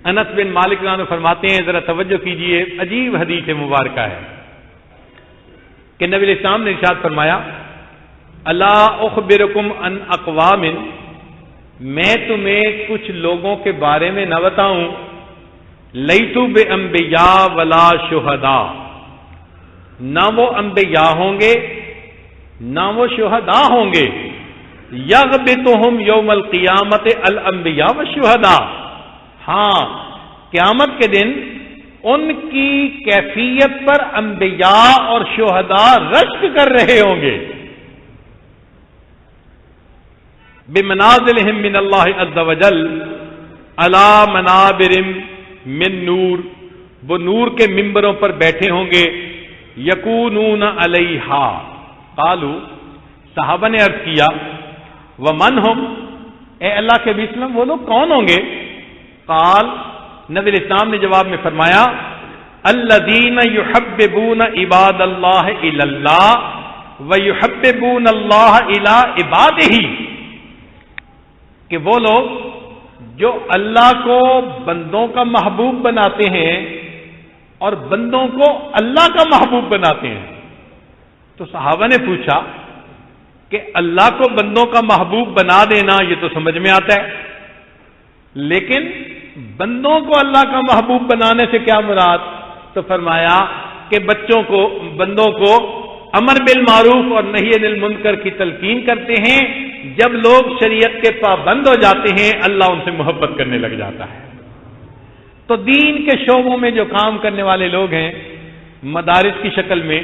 انس بن مالک رضی اللہ عنہ فرماتے ہیں، ذرا توجہ کیجئے، عجیب حدیث مبارکہ ہے. کہ نبی علیہ السلام نے ارشاد فرمایا الا اخبرکم ان اقوام، میں تمہیں کچھ لوگوں کے بارے میں نہ بتاؤں لیسوا بانبیاء ولا شہداء، نہ وہ انبیاء ہوں گے نہ وہ شہداء ہوں گے، یغبطہم یوم القیامت الانبیاء والشہداء، ہاں قیامت کے دن ان کی کیفیت پر انبیاء اور شہداء رشک کر رہے ہوں گے، بمنازلہم من اللہ عز وجل علی منابر من نور، وہ نور کے ممبروں پر بیٹھے ہوں گے، یکونون علیہا، قالوا، صحابہ نے عرض کیا ومن ہم، اے اللہ کے نبی صلی اللہ علیہ وسلم وہ لوگ کون ہوں گے؟ قال، نبی علیہ السلام نے جواب میں فرمایا الذین یحببون عباد اللہ الی اللہ ویحببون اللہ الی عبادہ، کہ وہ لوگ جو اللہ کو بندوں کا محبوب بناتے ہیں اور بندوں کو اللہ کا محبوب بناتے ہیں۔ تو صحابہ نے پوچھا کہ اللہ کو بندوں کا محبوب بنا دینا یہ تو سمجھ میں آتا ہے، لیکن بندوں کو اللہ کا محبوب بنانے سے کیا مراد؟ تو فرمایا کہ بندوں کو امر بالمعروف اور نہی عن المنکر کی تلقین کرتے ہیں، جب لوگ شریعت کے پابند ہو جاتے ہیں اللہ ان سے محبت کرنے لگ جاتا ہے۔ تو دین کے شعبوں میں جو کام کرنے والے لوگ ہیں، مدارس کی شکل میں،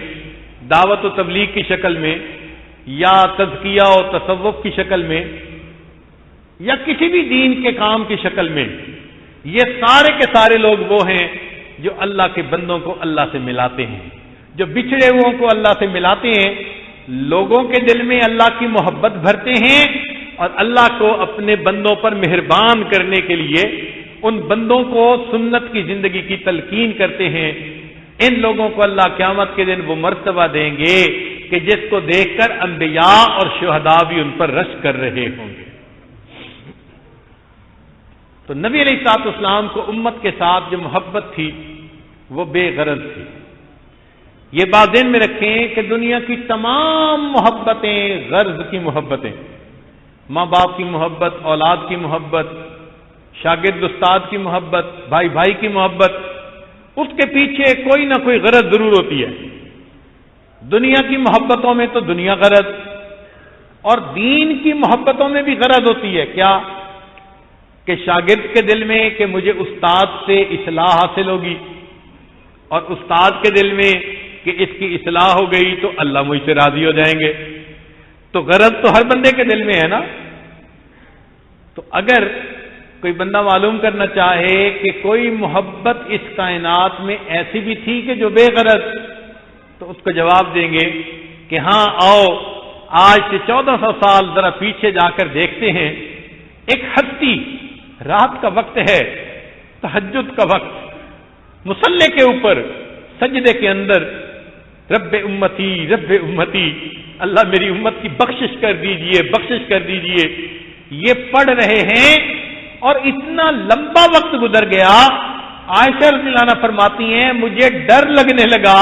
دعوت و تبلیغ کی شکل میں، یا تزکیہ و تصوف کی شکل میں، یا کسی بھی دین کے کام کی شکل میں، یہ سارے کے سارے لوگ وہ ہیں جو اللہ کے بندوں کو اللہ سے ملاتے ہیں، جو بچھڑے ہوئوں کو اللہ سے ملاتے ہیں، لوگوں کے دل میں اللہ کی محبت بھرتے ہیں اور اللہ کو اپنے بندوں پر مہربان کرنے کے لیے ان بندوں کو سنت کی زندگی کی تلقین کرتے ہیں۔ ان لوگوں کو اللہ قیامت کے دن وہ مرتبہ دیں گے کہ جس کو دیکھ کر انبیاء اور شہداء بھی ان پر رشک کر رہے ہوں گے۔ تو نبی علیہ الصلوۃ والسلام کو امت کے ساتھ جو محبت تھی وہ بے غرض تھی۔ یہ بات ذہن میں رکھیں کہ دنیا کی تمام محبتیں غرض کی محبتیں، ماں باپ کی محبت، اولاد کی محبت، شاگرد استاد کی محبت، بھائی بھائی کی محبت، اس کے پیچھے کوئی نہ کوئی غرض ضرور ہوتی ہے۔ دنیا کی محبتوں میں تو دنیا غرض، اور دین کی محبتوں میں بھی غرض ہوتی ہے۔ کیا؟ کہ شاگرد کے دل میں کہ مجھے استاد سے اصلاح حاصل ہوگی، اور استاد کے دل میں کہ اس کی اصلاح ہو گئی تو اللہ مجھ سے راضی ہو جائیں گے۔ تو غرض تو ہر بندے کے دل میں ہے نا۔ تو اگر کوئی بندہ معلوم کرنا چاہے کہ کوئی محبت اس کائنات میں ایسی بھی تھی کہ جو بے غرض، تو اس کو جواب دیں گے کہ ہاں آؤ آج سے 1400 سال ذرا پیچھے جا کر دیکھتے ہیں۔ ایک ہستی، رات کا وقت ہے، تہجد کا وقت، مصلی کے اوپر سجدے کے اندر رب امتی رب امتی، اللہ میری امت کی بخشش کر دیجئے بخشش کر دیجئے، یہ پڑھ رہے ہیں اور اتنا لمبا وقت گزر گیا۔ عائشہ رضی اللہ عنہا فرماتی ہیں مجھے ڈر لگنے لگا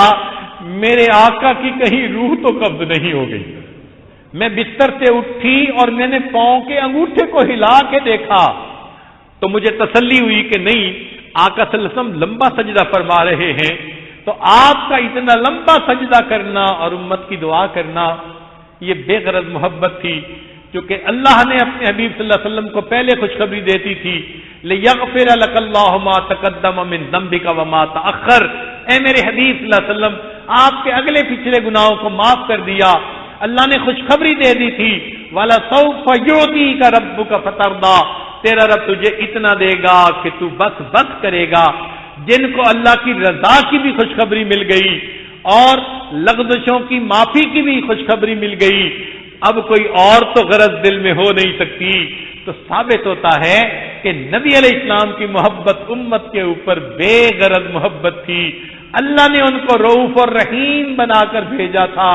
میرے آقا کی کہیں روح تو قبض نہیں ہو گئی۔ میں بستر سے اٹھی اور میں نے پاؤں کے انگوٹھے کو ہلا کے دیکھا تو مجھے تسلی ہوئی کہ نہیں، آقا صلی اللہ علیہ وسلم لمبا سجدہ فرما رہے ہیں۔ تو آپ کا اتنا لمبا سجدہ کرنا اور امت کی دعا کرنا یہ بے غرض محبت تھی، کیونکہ اللہ نے اپنے حبیب صلی اللہ علیہ وسلم کو پہلے خوشخبری دیتی تھی لِيَغْفِرَ لَكَ اللَّهُ مَا تَقَدَّمَ مِن ذَنبِكَ وَمَا تَأَخَّرَ، اے میرے حبیب صلی اللہ علیہ وسلم آپ کے اگلے پچھلے گناہوں کو معاف کر دیا۔ اللہ نے خوشخبری دے دی تھی وَلَسَوْفَ يُعْطِيكَ رَبُّكَ فَتَرْضَىٰ، تیرا رب تجھے اتنا دے گا کہ تو بس کرے گا۔ جن کو اللہ کی رضا کی بھی خوشخبری مل گئی اور لغزشوں کی معافی کی بھی خوشخبری مل گئی، اب کوئی اور تو غرض دل میں ہو نہیں سکتی۔ تو ثابت ہوتا ہے کہ نبی علیہ السلام کی محبت امت کے اوپر بے غرض محبت تھی۔ اللہ نے ان کو رؤوف اور رحیم بنا کر بھیجا تھا۔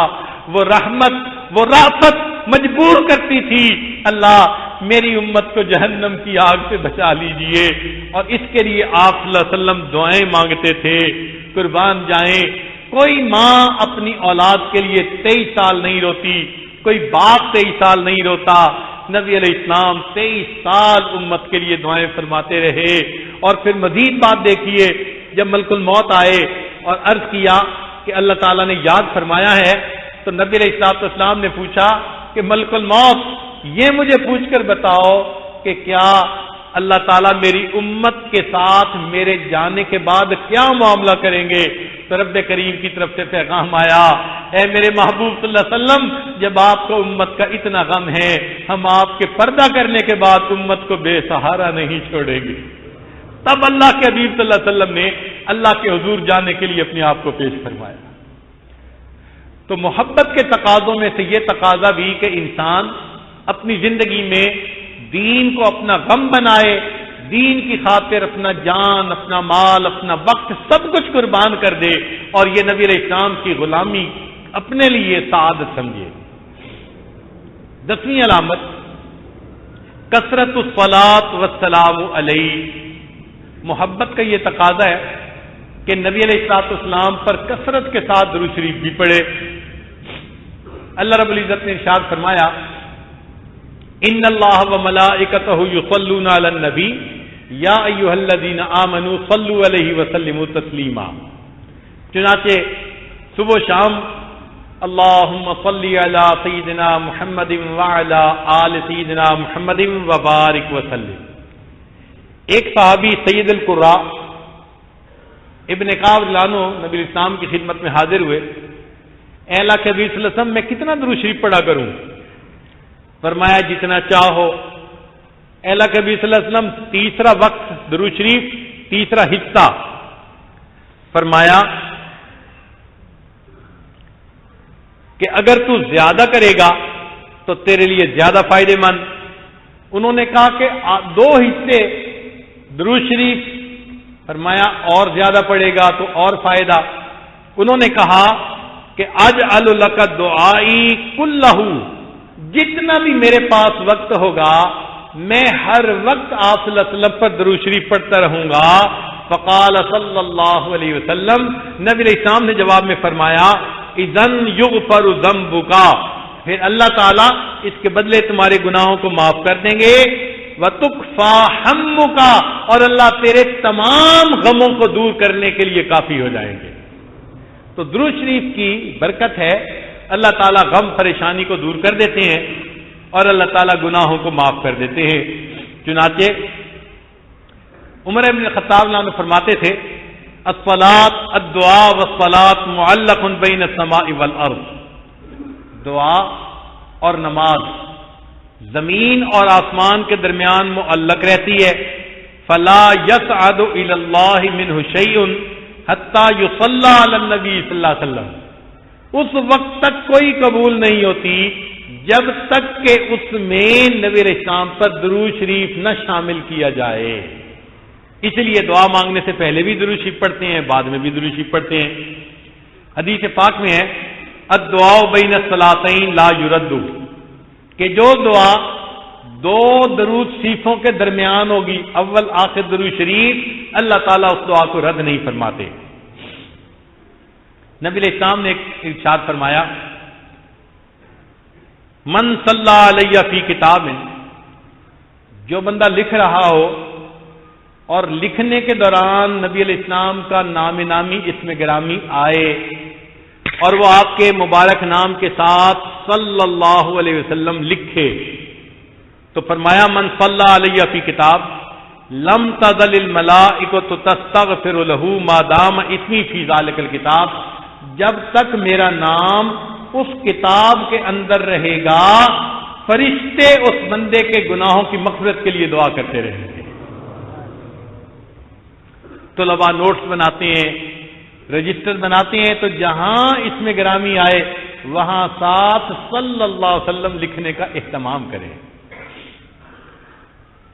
وہ رحمت، وہ رافت مجبور کرتی تھی اللہ میری امت کو جہنم کی آگ سے بچا لیجئے، اور اس کے لیے آپ صلی اللہ علیہ وسلم دعائیں مانگتے تھے۔ قربان جائیں کوئی ماں اپنی اولاد کے لیے 23 سال نہیں روتی، کوئی باپ 23 سال نہیں روتا. نبی علیہ السلام 23 سال امت کے لیے دعائیں فرماتے رہے. اور پھر مزید بات دیکھیے، جب ملک الموت آئے اور عرض کیا کہ اللہ تعالیٰ نے یاد فرمایا ہے، تو نبی علیہ السلام نے پوچھا کہ ملک الموت یہ مجھے پوچھ کر بتاؤ کہ کیا اللہ تعالیٰ میری امت کے ساتھ میرے جانے کے بعد کیا معاملہ کریں گے؟ تو رب کریم کی طرف سے پیغام آیا، اے میرے محبوب صلی اللہ علیہ وسلم، جب آپ کو امت کا اتنا غم ہے، ہم آپ کے پردہ کرنے کے بعد امت کو بے سہارا نہیں چھوڑیں گے. تب اللہ کے حبیب صلی اللہ علیہ وسلم نے اللہ کے حضور جانے کے لیے اپنے آپ کو پیش فرمایا. تو محبت کے تقاضوں میں سے یہ تقاضا بھی کہ انسان اپنی زندگی میں دین کو اپنا غم بنائے، دین کی خاطر اپنا جان، اپنا مال، اپنا وقت سب کچھ قربان کر دے، اور یہ نبی علیہ السلام کی غلامی اپنے لیے سعادت سمجھے. 10ویں علامت کثرت الصلاۃ والسلام علیہ. محبت کا یہ تقاضا ہے کہ نبی علیہ السلام پر کثرت کے ساتھ درود شریف بھی پڑھے. اللہ رب العزت نے ارشاد فرمایا، ان اللہ وملائکتہ یصلون علی النبی یا ایھا الذین آمنوا صلوا علیہ وسلموا تسلیما. چنانچہ صبح و شام اللہم صلی علی سیدنا محمد وعلی آل سیدنا محمد وبارک وسلم. ایک صحابی سید القراء ابن کعب رضی اللہ عنہ نبی اسلام کی خدمت میں حاضر ہوئے. اے اللہ کے نبی صلی اللہ علیہ وسلم، میں کتنا درود شریف پڑھا کروں؟ فرمایا جتنا چاہو. اے اللہ کے نبی صلی اللہ علیہ وسلم، تیسرا وقت درود شریف، تیسرا حصہ. فرمایا کہ اگر تو زیادہ کرے گا تو تیرے لیے زیادہ فائدے مند. انہوں نے کہا کہ 2 حصے درود شریف. فرمایا اور زیادہ پڑے گا تو اور فائدہ. انہوں نے کہا کہ اجعل لک دعائی کلہ، جتنا بھی میرے پاس وقت ہوگا میں ہر وقت آپ صلی اللہ علیہ وسلم پر درود شریف پڑھتا رہوں گا. فقال صلی اللہ علیہ وسلم، نبی علیہ السلام نے جواب میں فرمایا، اذن یغفر ذنبک، پھر اللہ تعالیٰ اس کے بدلے تمہارے گناہوں کو معاف کر دیں گے. وَتُكْفَى ہَمُّکَ، اور اللہ تیرے تمام غموں کو دور کرنے کے لیے کافی ہو جائیں گے. تو درود شریف کی برکت ہے، اللہ تعالیٰ غم پریشانی کو دور کر دیتے ہیں اور اللہ تعالیٰ گناہوں کو معاف کر دیتے ہیں. چنانچہ عمر بن الخطاب عنہ فرماتے تھے، الصلاۃ الدعاء والصلاۃ معلق بین السماء والارض. دعا اور نماز زمین اور آسمان کے درمیان معلق رہتی ہے. فلا یصعد الی اللہ منہ شیء حتی یصلی علی النبی صلی اللہ علیہ وسلم. اس وقت تک کوئی قبول نہیں ہوتی جب تک کہ اس میں نبی علیہ السلام پر درود شریف نہ شامل کیا جائے. اس لیے دعا مانگنے سے پہلے بھی درود شریف پڑھتے ہیں، بعد میں بھی درود شریف پڑھتے ہیں. حدیث پاک میں ہے، الدعاء بین الصلاتین لا یرد، کہ جو دعا 2 درود شریفوں کے درمیان ہوگی، اول آخر درود شریف، اللہ تعالیٰ اس دعا کو رد نہیں فرماتے. نبی علیہ السلام نے ایک ارشاد فرمایا، من صلی علیہ فی کتاب، جو بندہ لکھ رہا ہو اور لکھنے کے دوران نبی علیہ السلام کا نام نامی اسم گرامی آئے اور وہ آپ کے مبارک نام کے ساتھ صلی اللہ علیہ وسلم لکھے، تو فرمایا من صلی علیہ فی کتاب لم تزل الملائکۃ تستغفر له ما دام اسمی فی ذلک الکتاب، جب تک میرا نام اس کتاب کے اندر رہے گا فرشتے اس بندے کے گناہوں کی مغفرت کے لیے دعا کرتے رہیں گے. طلباء نوٹس بناتے ہیں، رجسٹر بناتے ہیں، تو جہاں اس میں گرامی آئے وہاں ساتھ صلی اللہ علیہ وسلم لکھنے کا اہتمام کریں.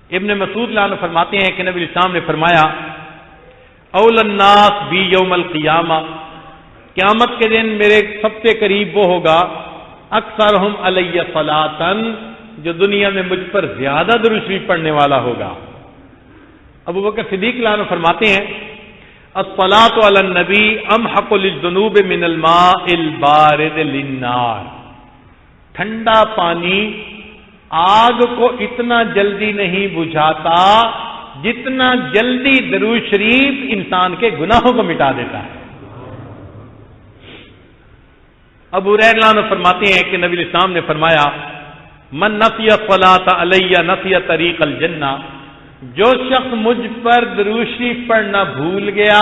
ابن مسعود عنہ فرماتے ہیں کہ نبی اسلام نے فرمایا، اول الناس بی یوم القیامہ، قیامت کے دن میرے سب سے قریب وہ ہوگا اکثرہم علیہ صلاۃً، جو دنیا میں مجھ پر زیادہ درود شریف پڑھنے والا ہوگا. ابو بکر صدیق عنہ فرماتے ہیں، الصلاۃ علی النبی امحق للذنوب من الماء البارد للنار. ٹھنڈا پانی آگ کو اتنا جلدی نہیں بجھاتا جتنا جلدی درود شریف انسان کے گناہوں کو مٹا دیتا ہے. ابو ہریرہ رضی اللہ عنہ فرماتے ہیں کہ نبی علیہ السلام نے فرمایا من نسی الصلاۃ علی نسی طریق الجنہ. جو شخص مجھ پر درود شریف پڑھنا بھول گیا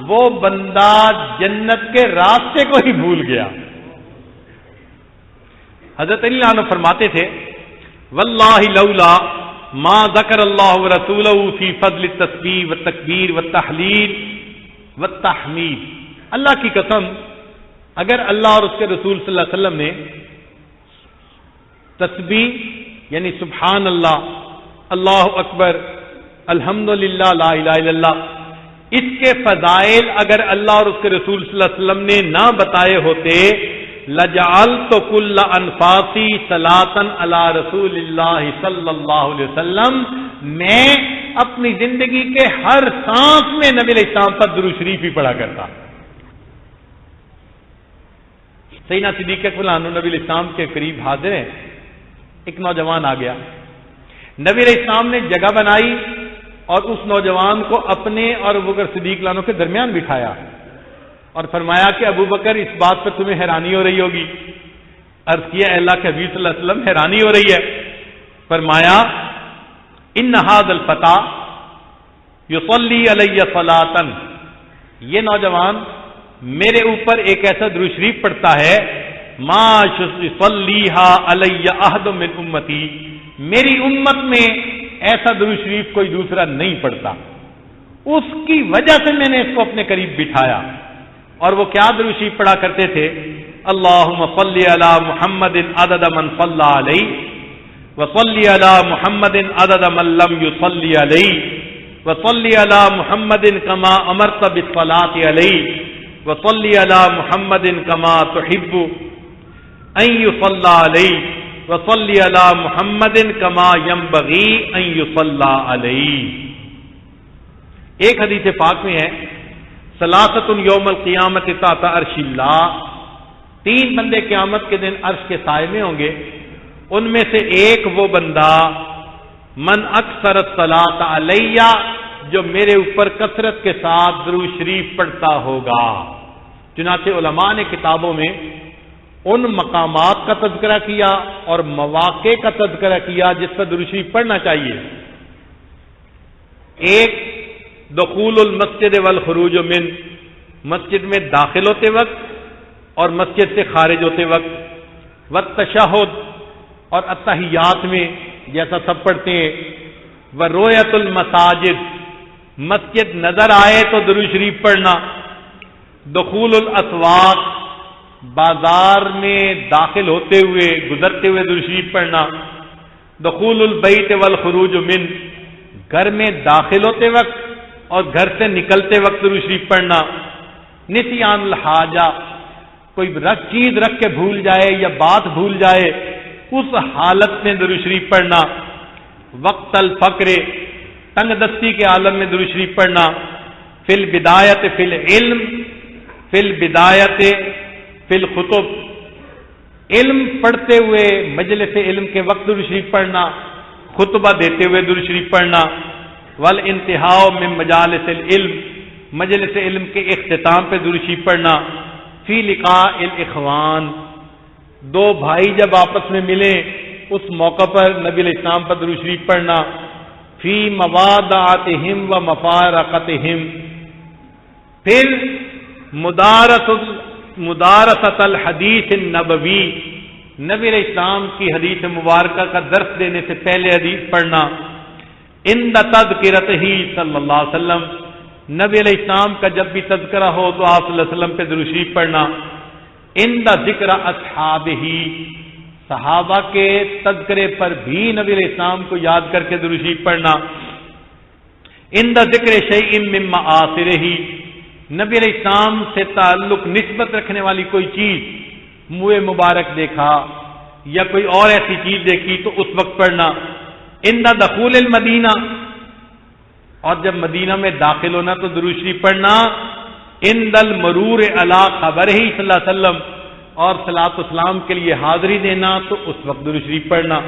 وہ بندہ جنت کے راستے کو ہی بھول گیا. حضرت علی عنہ فرماتے تھے واللہ لولا ما ذکر اللہ ورسولہ فی فضل التسبیح والتکبیر والتحلیل والتحمید. اللہ کی قسم اگر اللہ اور اس کے رسول صلی اللہ علیہ وسلم نے تسبیح یعنی سبحان اللہ، اللہ اکبر، الحمدللہ، لا الہ الا اللہ، اس کے فضائل اگر اللہ اور اس کے رسول صلی اللہ علیہ وسلم نے نہ بتائے ہوتے لجعلت کل انفاسی صلاۃ علی رسول اللہ صلی اللہ علیہ وسلم، میں اپنی زندگی کے ہر سانس میں نبی علیہ السلام پر درود شریف ہی پڑھا کرتا. سیدنا صدیق اکبر عنہ نبی علیہ السلام کے قریب حاضر ہیں. ایک نوجوان آ گیا، نبی علیہ السلام نے جگہ بنائی اور اس نوجوان کو اپنے اور ابوبکر صدیق عنہ کے درمیان بٹھایا اور فرمایا کہ ابوبکر اس بات پر تمہیں حیرانی ہو رہی ہوگی. عرض کیا اللہ کے حبیب صلی اللہ علیہ وسلم حیرانی ہو رہی ہے. فرمایا ان ھذا الفتى یصلی علی صلاۃ، یہ نوجوان میرے اوپر ایک ایسا درود شریف پڑھتا ہے ما یصلیھا علی احد من امتی، میری امت میں ایسا درود شریف کوئی دوسرا نہیں پڑھتا. اس کی وجہ سے میں نے اس کو اپنے قریب بٹھایا. اور وہ کیا درود شریف پڑھا کرتے تھے؟ اللہم صلی علی محمد عدد من صلی علیہ وصلی علی محمد عدد من لم یصلی علیہ وصلی علی محمد کما امرت بالصلاۃ علیہ وصلی علی محمد کما تحب ان یصلی علیہ وصلی علی محمد کما ینبغی ان یصلی علیہ. ایک حدیث پاک میں ہے ثلاثۃ یوم القیامت تحت عرش اللہ، 3 بندے قیامت کے دن عرش کے سائے میں ہوں گے. ان میں سے ایک وہ بندہ من اکثر الصلاۃ علیہ، جو میرے اوپر کثرت کے ساتھ درود شریف پڑھتا ہوگا. چنانچہ علماء نے کتابوں میں ان مقامات کا تذکرہ کیا اور مواقع کا تذکرہ کیا جس پر درود شریف پڑھنا چاہیے. ایک دخول المسجد والخروج من، مسجد میں داخل ہوتے وقت اور مسجد سے خارج ہوتے وقت، والتشہد اور التحیات میں جیسا سب پڑھتے ہیں، ورؤیت المساجد، مسجد نظر آئے تو درود شریف پڑھنا، دخول الاسواق، بازار میں داخل ہوتے ہوئے گزرتے ہوئے درود شریف پڑھنا، دخول البیت والخروج من، گھر میں داخل ہوتے وقت اور گھر سے نکلتے وقت درود شریف پڑھنا، نسیان الحاجہ، کوئی چیز رکھ کے بھول جائے یا بات بھول جائے اس حالت میں درود شریف پڑھنا، وقت الفقر، تنگ دستی کے عالم میں درود شریف پڑھنا، فی البدایت فی العلم، فی البدایت فی الخطب، علم پڑھتے ہوئے مجلس علم کے وقت درود شریف پڑھنا، خطبہ دیتے ہوئے درود شریف پڑھنا، والانتہاء من مجالس العلم، مجلس علم کے اختتام پہ درود شریف پڑھنا، فی لقاء الاخوان، 2 بھائی جب آپس میں ملیں اس موقع پر نبی علیہ السلام پر درود شریف پڑھنا، فی موادعتہم و مفارقتہم، پھر مدارست الحدیث النبوی، نبی علیہ السلام کی حدیث مبارکہ کا درس دینے سے پہلے حدیث پڑھنا، عند تذکرتہ صلی اللہ علیہ وسلم، نبی علیہ السلام کا جب بھی تذکرہ ہو تو آپ صلی اللہ علیہ وسلم پہ درود شریف پڑھنا، عند ذکر اصحابہ، صحابہ کے تذکرے پر بھی نبی علیہ السلام کو یاد کر کے درود شریف پڑھنا، عند ذکر شیء من معاصرہ، نبی علیہ السلام سے تعلق نسبت رکھنے والی کوئی چیز، منہ مبارک دیکھا یا کوئی اور ایسی چیز دیکھی تو اس وقت پڑھنا، عند دخول المدینہ، اور جب مدینہ میں داخل ہونا تو درود شریف پڑھنا، عند المرور علی قبرہ صلی اللہ علیہ وسلم، اور صلاۃ والسلام کے لیے حاضری دینا تو اس وقت درود شریف پڑھنا۔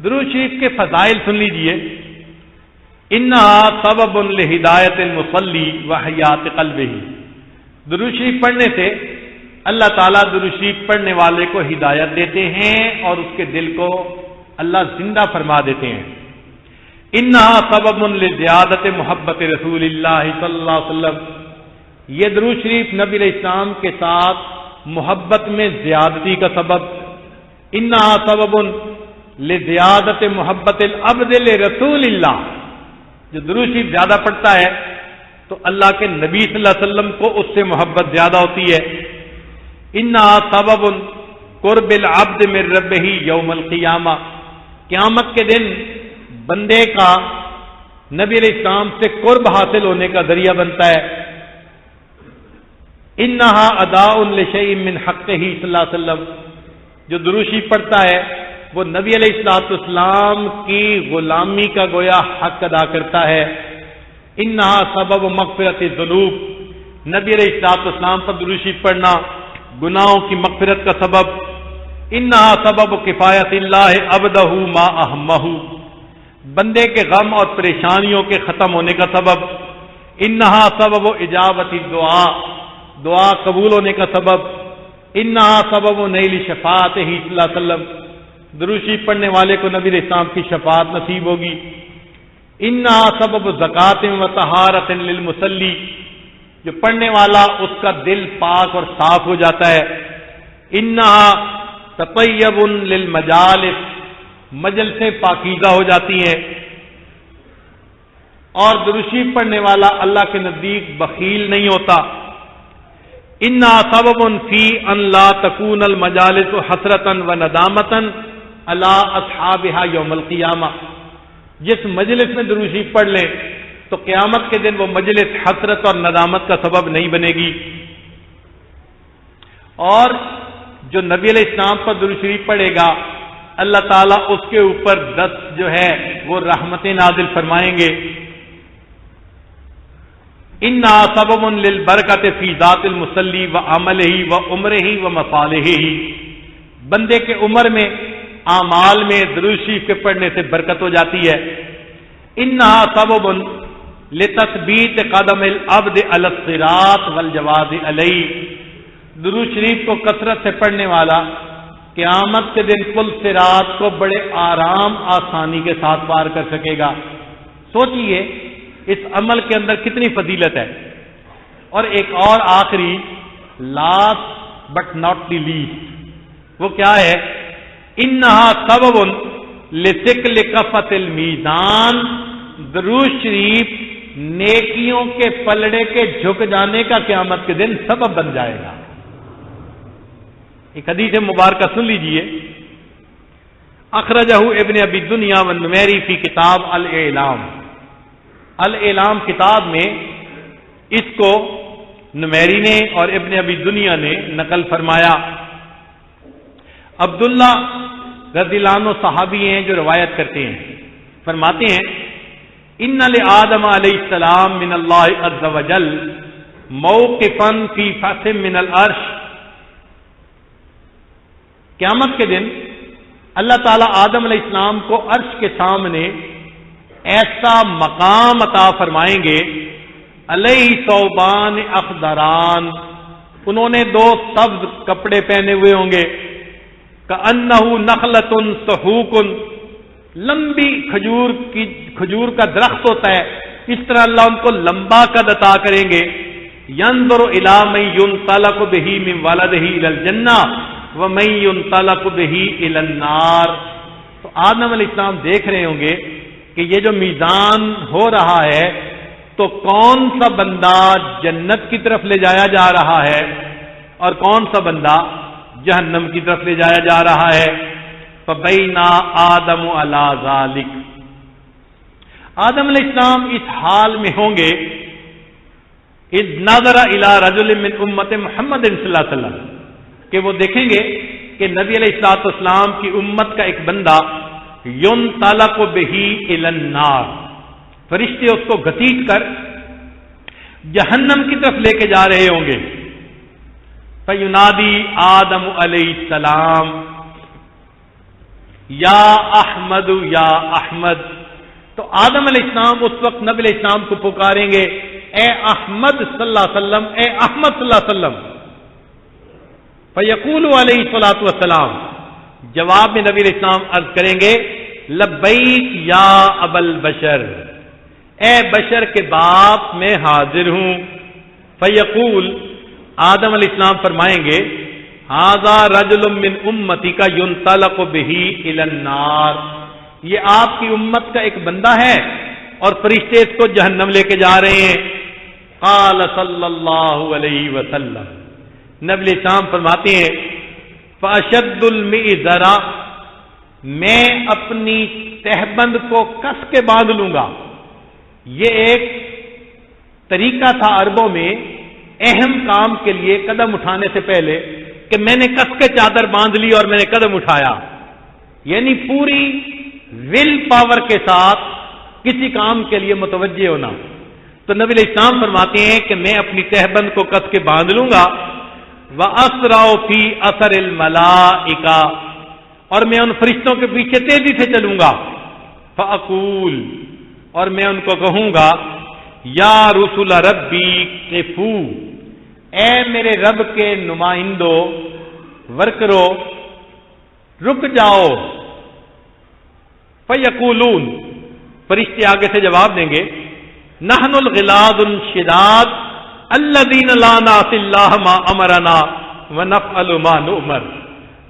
درود شریف کے فضائل سن لیجئے۔ انہا سبب لہدایت المصلی وحیات قلبہ، درود شریف پڑھنے سے اللہ تعالیٰ درود شریف پڑھنے والے کو ہدایت دیتے ہیں اور اس کے دل کو اللہ زندہ فرما دیتے ہیں۔ انہا سبب لزیادت محبت رسول اللہ صلی اللہ علیہ وسلم، یہ درود شریف نبی علیہ السلام کے ساتھ محبت میں زیادتی کا سبب۔ انہا سبب لزیادت محبت العبد لرسول اللہ، جو درود شریف زیادہ پڑھتا ہے تو اللہ کے نبی صلی اللہ علیہ وسلم کو اس سے محبت زیادہ ہوتی ہے۔ انہا سبب قرب العبد من ربہ یوم القیامہ، قیامت کے دن بندے کا نبی علیہ السلام سے قرب حاصل ہونے کا ذریعہ بنتا ہے۔ انہا اداء لشیء من حقہ صلی اللہ علیہ وسلم، جو درود شریف پڑھتا ہے وہ نبی علیہ السلام کی غلامی کا گویا حق ادا کرتا ہے۔ انہا سبب مغفرت الذنوب، نبی علیہ السلام پر درود شریف پڑھنا گناہوں کی مغفرت کا سبب۔ انہا سبب کفایت اللہ عبدہ ما اہمہ، بندے کے غم اور پریشانیوں کے ختم ہونے کا سبب۔ انہا سبب اجابت الدعاء، دعا قبول ہونے کا سبب۔ انہا سبب نیل شفاعتہ صلی اللہ علیہ وسلم، درود شریف پڑھنے والے کو نبی علیہ السلام کی شفاعت نصیب ہوگی۔ انہا سبب زکوٰۃ و طہارۃ للمصلی، جو پڑھنے والا اس کا دل پاک اور صاف ہو جاتا ہے۔ انہا تطیب للمجالس، مجلسیں پاکیزہ ہو جاتی ہیں۔ اور درود شریف پڑھنے والا اللہ کے نزدیک بخیل نہیں ہوتا۔ انہا سبب فی ان لا تکون المجالس حسرۃ و ندامۃ علی اصحابہا یوم القیامہ، جس مجلس میں درود شریف پڑھ لیں تو قیامت کے دن وہ مجلس حسرت اور ندامت کا سبب نہیں بنے گی۔ اور جو نبی علیہ السلام پر درود شریف پڑھے گا اللہ تعالیٰ اس کے اوپر 10 جو ہے وہ رحمتیں نازل فرمائیں گے۔ انہا سبب للبرکۃ فی ذات المصلی و عملہ و عمرہ و مصالحہ، بندے کے عمر میں اعمال میں درود شریف کے پڑھنے سے برکت ہو جاتی ہے۔ انہا سبب لتثبیت قدم العبد علی الصراط والجواد علیہ، درود شریف کو کثرت سے پڑھنے والا قیامت کے دن پل صراط کو بڑے آرام آسانی کے ساتھ پار کر سکے گا۔ سوچئے اس عمل کے اندر کتنی فضیلت ہے۔ اور ایک اور آخری last but not the least, وہ کیا ہے؟ انہا سبب لثقل کفۃ المیزان، درود شریف نیکیوں کے پلڑے کے جھک جانے کا قیامت کے دن سبب بن جائے گا۔ ایک حدیث مبارکہ سن لیجئے، اخرجہ ابن ابی دنیا والنمیری فی کتاب الاعلام، الاعلام کتاب میں اس کو نمیری نے اور ابن ابی دنیا نے نقل فرمایا۔ عبداللہ رضی اللہ عنہ صحابی ہیں جو روایت کرتے ہیں، فرماتے ہیں ان لآدم علیہ السلام من اللہ عز وجل موقفا فی فص من العرش، قیامت کے دن اللہ تعالیٰ آدم علیہ السلام کو عرش کے سامنے ایسا مقام عطا فرمائیں گے، علیہ ثوبان اخضران، انہوں نے 2 سبز کپڑے پہنے ہوئے ہوں گے، کأنہ نخلۃ سحوق، لمبی کھجور کا درخت ہوتا ہے اس طرح اللہ ان کو لمبا قد عطا کریں گے۔ ينظر الى من ينطلق به من ولده الى الجنہ ومن ينطلق به الى النار، تو آدم علیہ السلام دیکھ رہے ہوں گے کہ یہ جو میزان ہو رہا ہے تو کون سا بندہ جنت کی طرف لے جایا جا رہا ہے اور کون سا بندہ جہنم کی طرف لے جایا جا رہا ہے۔ فبینا آدم علی ذالک، آدم علیہ السلام اس حال میں ہوں گے، اذ نظر الی رجل من امت محمد صلی اللہ علیہ وسلم، کہ وہ دیکھیں گے کہ نبی علیہ السلام کی امت کا ایک بندہ ينطلق به الى النار، فرشتے اس کو گھسیٹ کر جہنم کی طرف لے کے جا رہے ہوں گے. فینادی آدم علیہ السلام یا احمد یا احمد. تو آدم علیہ السلام اس وقت نبی علیہ السلام کو پکاریں گے اے احمد صلی اللہ علیہ وسلم، اے احمد صلی اللہ علیہ وسلم. فیقول علیہ الصلوۃ والسلام، جواب میں نبی علیہ السلام عرض کریں گے لبیک یا ابا البشر، اے بشر کے باپ میں حاضر ہوں. فیقول، آدم علیہ السلام فرمائیں گے ھذا رجل من امتی کا ينطلق به الى النار، یہ آپ کی امت کا ایک بندہ ہے اور فرشتے اس کو جہنم لے کے جا رہے ہیں. قال صلی اللہ علیہ وسلم، نبی علیہ السلام فرماتے ہیں فاشد المئزر، میں اپنی تہبند کو کس کے باندھ لوں گا. یہ ایک طریقہ تھا عربوں میں اہم کام کے لیے قدم اٹھانے سے پہلے کہ میں نے کس کے چادر باندھ لی اور میں نے قدم اٹھایا، یعنی پوری ول پاور کے ساتھ کسی کام کے لیے متوجہ ہونا. تو نبی علیہ السلام فرماتے ہیں کہ میں اپنی تہبند کو کس کے باندھ لوں گا. وَأَسْرَعُ فِي أَثَرِ الْمَلَائِكَةِ، اور میں ان فرشتوں کے پیچھے تیزی سے چلوں گا. فَأَقُولُ، اور میں ان کو کہوں گا یا رسول ربی قفو، اے میرے رب کے نمائندوں، ورکرو، رک جاؤ. فیقولون، فرشتے آگے سے جواب دیں گے نحن الغلاظ الشداد الذین لا نعصی اللہ ما امرنا ونفعل ما نؤمر،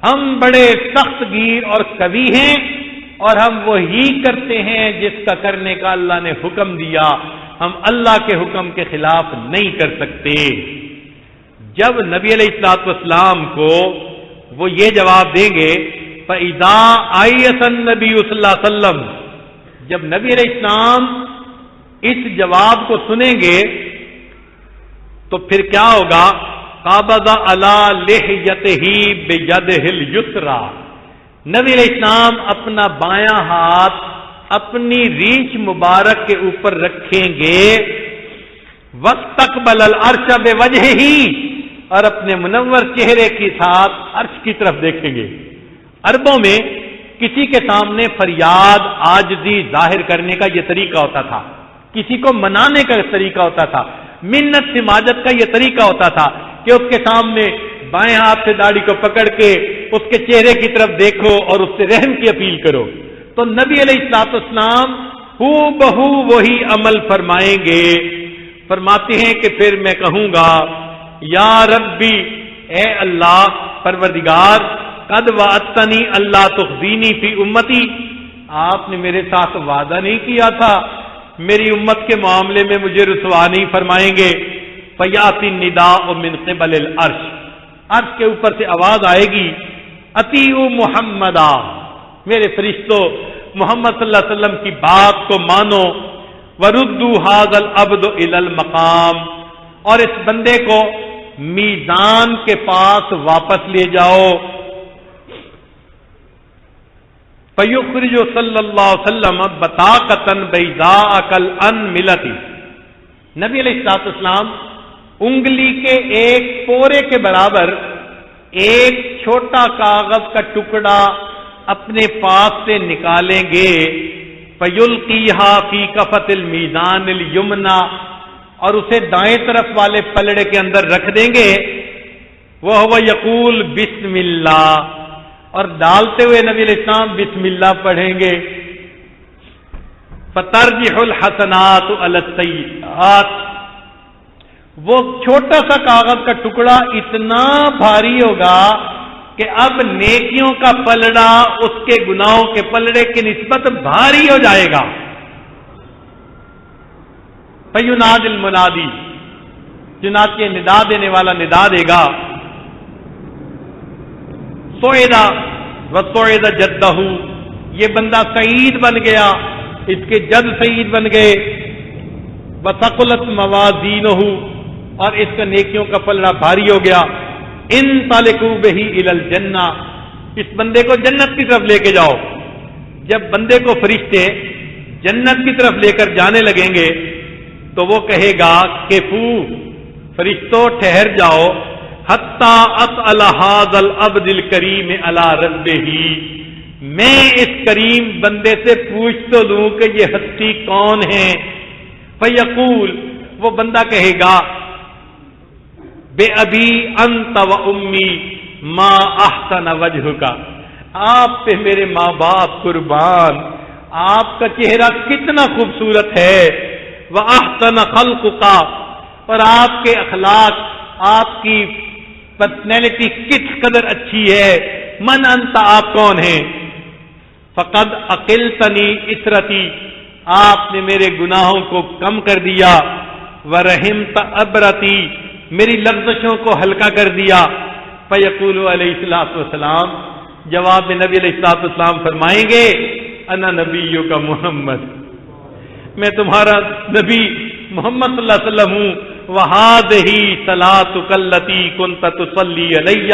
ہم بڑے سخت گیر اور قوی ہیں اور ہم وہی کرتے ہیں جس کا کرنے کا اللہ نے حکم دیا، ہم اللہ کے حکم کے خلاف نہیں کر سکتے. جب نبی علیہ الصلوۃ والسلام کو وہ یہ جواب دیں گے فَإِذَا آیَسَ النَّبِیُّ صلی اللہ علیہ وسلم، جب نبی علیہ السلام اس جواب کو سنیں گے تو پھر کیا ہوگا؟ قَبَضَ عَلَى لِحْيَتِهِ بِيَدِهِ الْيُسْرَى، نبی علیہ السلام اپنا بایاں ہاتھ اپنی ریچھ مبارک کے اوپر رکھیں گے. وَاسْتَقْبَلَ الْعَرْشَ بِوَجْهِهِ، اور اپنے منور چہرے کے ساتھ عرش کی طرف دیکھیں گے. عربوں میں کسی کے سامنے فریاد عاجزی ظاہر کرنے کا یہ طریقہ ہوتا تھا، کسی کو منانے کا طریقہ ہوتا تھا، منت سماجت کا یہ طریقہ ہوتا تھا کہ اس کے سامنے بائیں ہاتھ سے داڑھی کو پکڑ کے اس کے چہرے کی طرف دیکھو اور اس سے رحم کی اپیل کرو. تو نبی علیہ الصلوۃ والسلام ہو بہو وہی عمل فرمائیں گے. فرماتے ہیں کہ پھر میں کہوں گا یا ربی، اے اللہ پروردگار، قد وعدتنی اللہ تخزینی فی امتی، آپ نے میرے ساتھ وعدہ نہیں کیا تھا میری امت کے معاملے میں مجھے رسوا نہیں فرمائیں گے. فیاتی النداء من قبل العرش، عرش کے اوپر سے آواز آئے گی اطیعوا محمدا، میرے فرشتوں محمد صلی اللہ علیہ وسلم کی بات کو مانو. وردوا ھذا العبد الی المقام، اور اس بندے کو میزان کے پاس واپس لے جاؤ. فیخرج صلی اللہ علیہ وسلم بطاقۃ بیضاء کالانملۃ، نبی علیہ الصلوۃ والسلام انگلی کے ایک پورے کے برابر ایک چھوٹا کاغذ کا ٹکڑا اپنے پاس سے نکالیں گے. فیلقیھا فی کفۃ المیزان الیمنی، اور اسے دائیں طرف والے پلڑے کے اندر رکھ دیں گے. وہو یقول بسم اللہ، اور ڈالتے ہوئے نبی علیہ السلام بسم اللہ پڑھیں گے. فترجح الحسنات علی السیئات، وہ چھوٹا سا کاغذ کا ٹکڑا اتنا بھاری ہوگا کہ اب نیکیوں کا پلڑا اس کے گناہوں کے پلڑے کی نسبت بھاری ہو جائے گا. فینادی المنادی، چنانچہ ندا دینے والا ندا دے گا سوئدہ وسوئد جدہ، یہ بندہ سعید بن گیا، اس کے جد سعید بن گئے. وثقلت موازینہ، اور اس کا نیکیوں کا پلڑا بھاری ہو گیا. انطلقوا بہ الی الجنہ، اس بندے کو جنت کی طرف لے کے جاؤ. جب بندے کو فرشتے جنت کی طرف لے کر جانے لگیں گے تو وہ کہے گا کہ فرشتوں ٹھہر جاؤ، حتی اسأل ھذا العبد الکریم علی ربہ، میں اس کریم بندے سے پوچھ تو لوں کہ یہ ہستی کون ہے۔ فیقول، وہ بندہ کہے گا بے ابی انت و امی ما احسن وجہک، آپ پہ میرے ماں باپ قربان، آپ کا چہرہ کتنا خوبصورت ہے، وَأَحْسَنَ خَلْقُكَ، اور آپ کے اخلاق، آپ کی پرسنالٹی کس قدر اچھی ہے، من انت، آپ کون ہیں، فَقَدْ أَقِلْتَنِي إِسْرَتِي، آپ نے میرے گناہوں کو کم کر دیا، وَرَحِمْتَ أَبْرَتِي، میری لغزشوں کو ہلکا کر دیا۔ فَيَقُولُ علیہ الصلوۃ والسلام، جواب میں نبی علیہ الصلوۃ والسلام فرمائیں گے انا نبیک محمد، میں تمہارا نبی محمد صلی اللہ علیہ وسلم ہوں، وَهَٰذِهِ صَلَاتُكَ الَّتِي كُنتَ تُصَلِّي عَلَيَّ،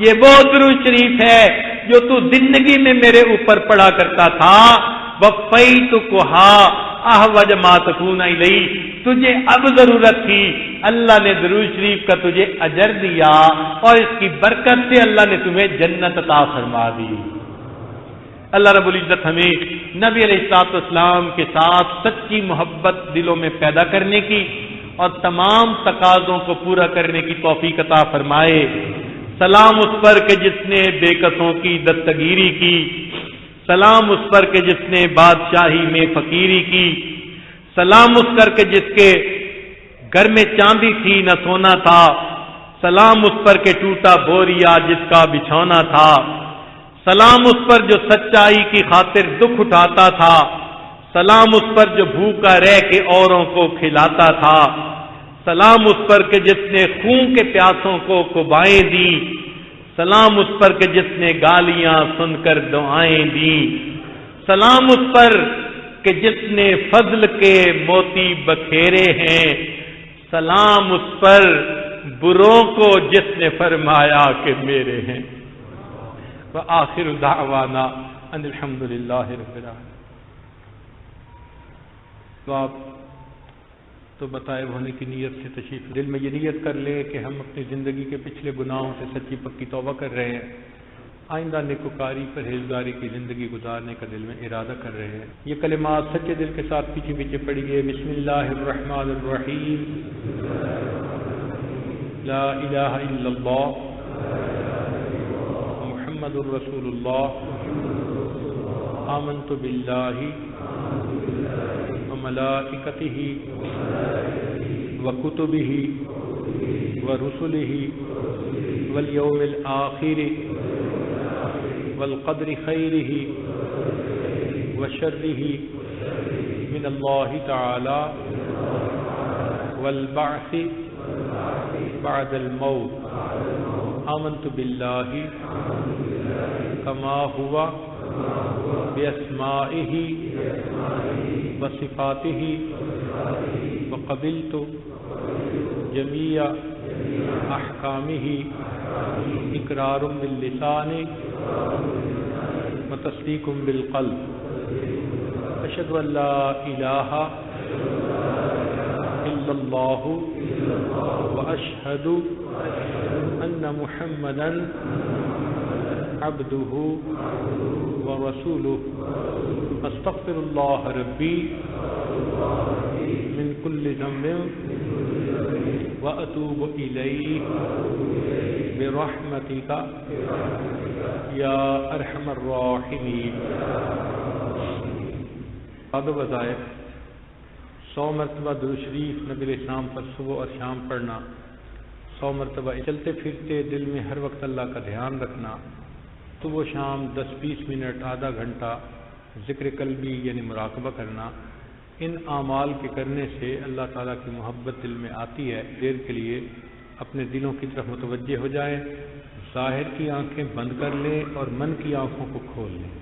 یہ وہ درود شریف ہے جو تو زندگی میں میرے اوپر پڑھا کرتا تھا، وَفَّيْتُكَهَا أَحْوَجَ مَا تَكُونَ إِلَيْهِ، تجھے اب ضرورت تھی، اللہ نے درود شریف کا تجھے اجر دیا اور اس کی برکت سے اللہ نے تمہیں جنت عطا فرما دی۔ اللہ رب العزت ہمیں نبی علیہ الصلوۃ والسلام کے ساتھ سچی محبت دلوں میں پیدا کرنے کی اور تمام تقاضوں کو پورا کرنے کی توفیق عطا فرمائے۔ سلام اس پر کہ جس نے بے کسوں کی دستگیری کی، سلام اس پر کہ جس نے بادشاہی میں فقیری کی، سلام اس پر کہ جس کے گھر میں چاندی تھی نہ سونا تھا، سلام اس پر کہ ٹوٹا بوریا جس کا بچھونا تھا، سلام اس پر جو سچائی کی خاطر دکھ اٹھاتا تھا، سلام اس پر جو بھوکا رہ کے اوروں کو کھلاتا تھا، سلام اس پر کہ جس نے خون کے پیاسوں کو قبائیں دی، سلام اس پر کہ جس نے گالیاں سن کر دعائیں دی، سلام اس پر کہ جس نے فضل کے موتی بکھیرے ہیں، سلام اس پر بروں کو جس نے فرمایا کہ میرے ہیں۔ وآخر دعوانا ان الحمد للہ رب العالمین۔ تو آپ تو بتائے ہونے کی نیت سے تشریف، دل میں یہ نیت کر لیں کہ ہم اپنی زندگی کے پچھلے گناہوں سے سچی پکی توبہ کر رہے ہیں، آئندہ نیکوکاری پرہیزگاری کی زندگی گزارنے کا دل میں ارادہ کر رہے ہیں۔ یہ کلمات سچے دل کے ساتھ پیچھے پیچھے پڑھیے۔ بسم اللہ الرحمن الرحیم، لا الہ الا اللہ محمد الرسول اللہ، آمنت باللہ وملائکتہ وکتبہ ورسلہ والیوم الآخر والقدر خیرہ وشرہ من اللہ تعالی والبعث بعد الموت، آمنت باللہ کما ہوا باسمائہ وصفاتہ وقبلت جمیع احکامہ اقرار باللسان وتصدیق بالقلب، اشہد ان لا الہ الا اللہ واشہد ان محمدا عبدہ ورسولہ، استغفر اللہ ربی من کل ذنب واتوب الیہ برحمتک یا ارحم الراحمین۔ بعد وظائف 100 مرتبہ درود شریف نبی علیہ السلام پر صبح اور شام پڑھنا، 100 مرتبہ چلتے پھرتے دل میں ہر وقت اللہ کا دھیان رکھنا، صبح و شام 10-20 منٹ آدھا گھنٹہ ذکر قلبی یعنی مراقبہ کرنا، ان اعمال کے کرنے سے اللہ تعالیٰ کی محبت دل میں آتی ہے۔ دیر کے لیے اپنے دلوں کی طرف متوجہ ہو جائیں، ظاہر کی آنکھیں بند کر لیں اور من کی آنکھوں کو کھول لیں۔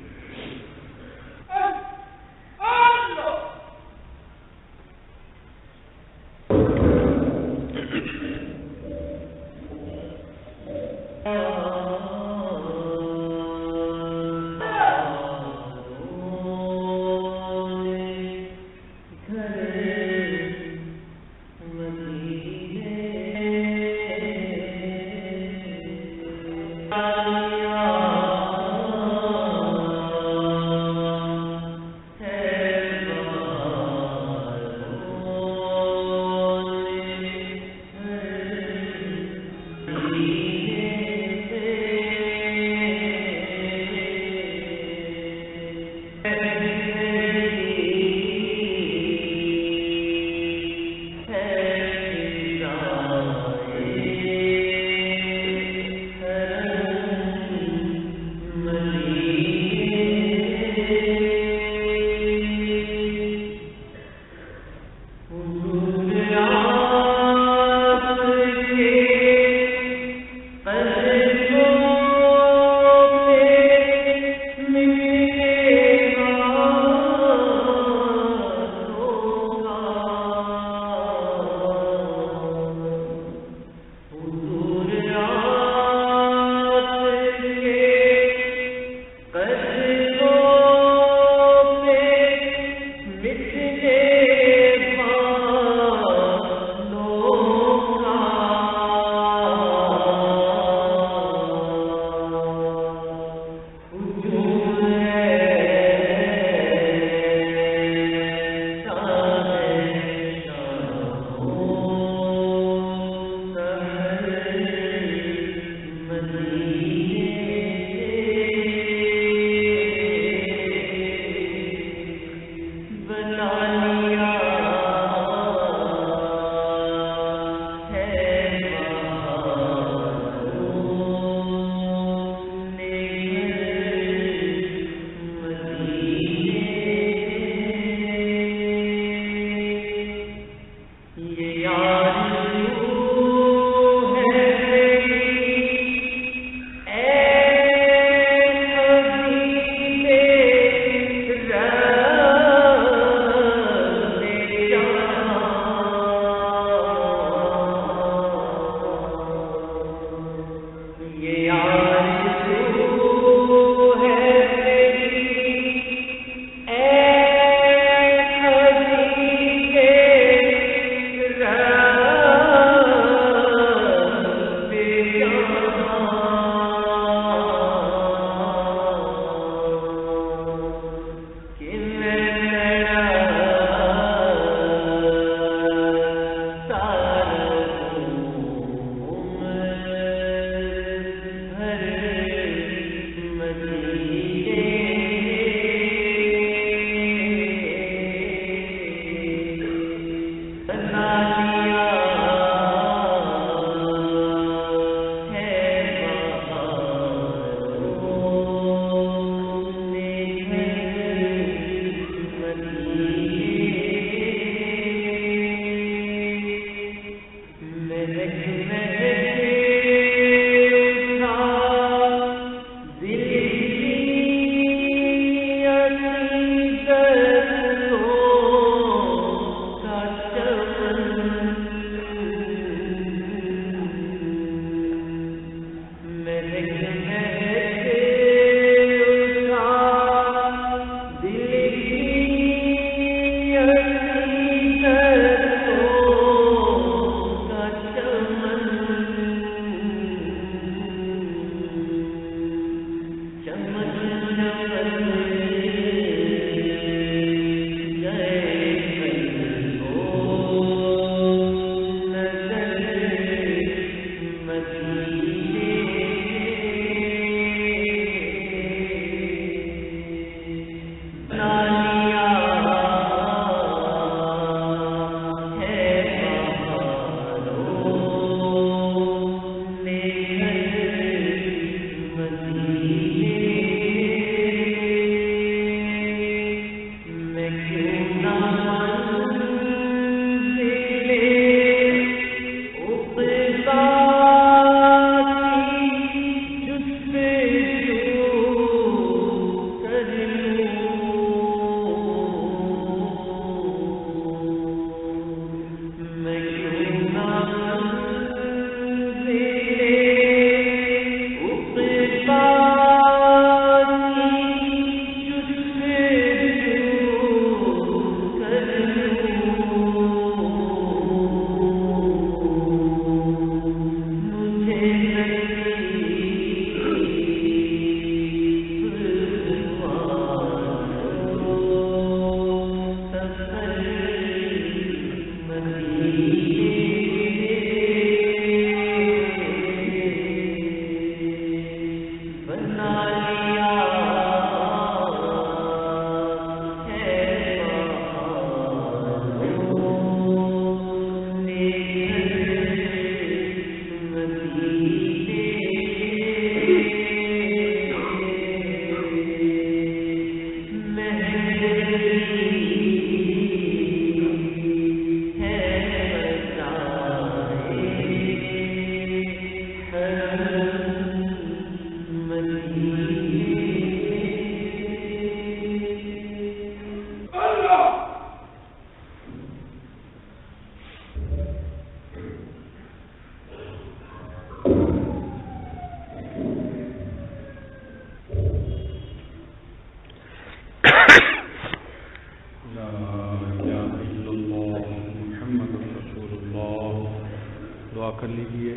کر لیجیے.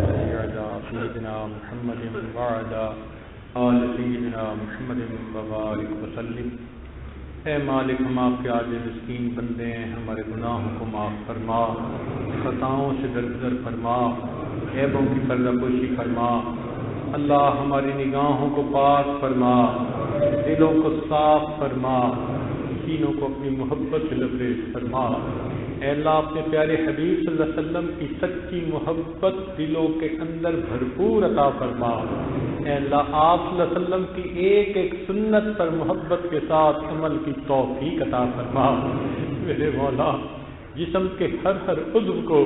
سیدنا محمد وعلی آل سیدنا محمد وبارک وسلم. اے مالک، ہم آپ کے عاجز مسکین بندے ہیں، ہمارے گناہوں کو معاف فرما، خطاؤں سے درگزر فرما، عیبوں کی پردہ پوشی فرما. اللہ ہماری نگاہوں کو پاک فرما، دلوں کو صاف فرما، سینوں کو اپنی محبت سے لبریز فرما. اے اللہ اپنے پیارے حبیب صلی اللہ علیہ وسلم کی سچی محبت دلوں کے اندر بھرپور عطا فرما. اے اللہ آپ صلی اللہ علیہ وسلم کی ایک ایک سنت پر محبت کے ساتھ عمل کی توفیق عطا فرما. میرے مولا، جسم کے ہر ہر عضو کو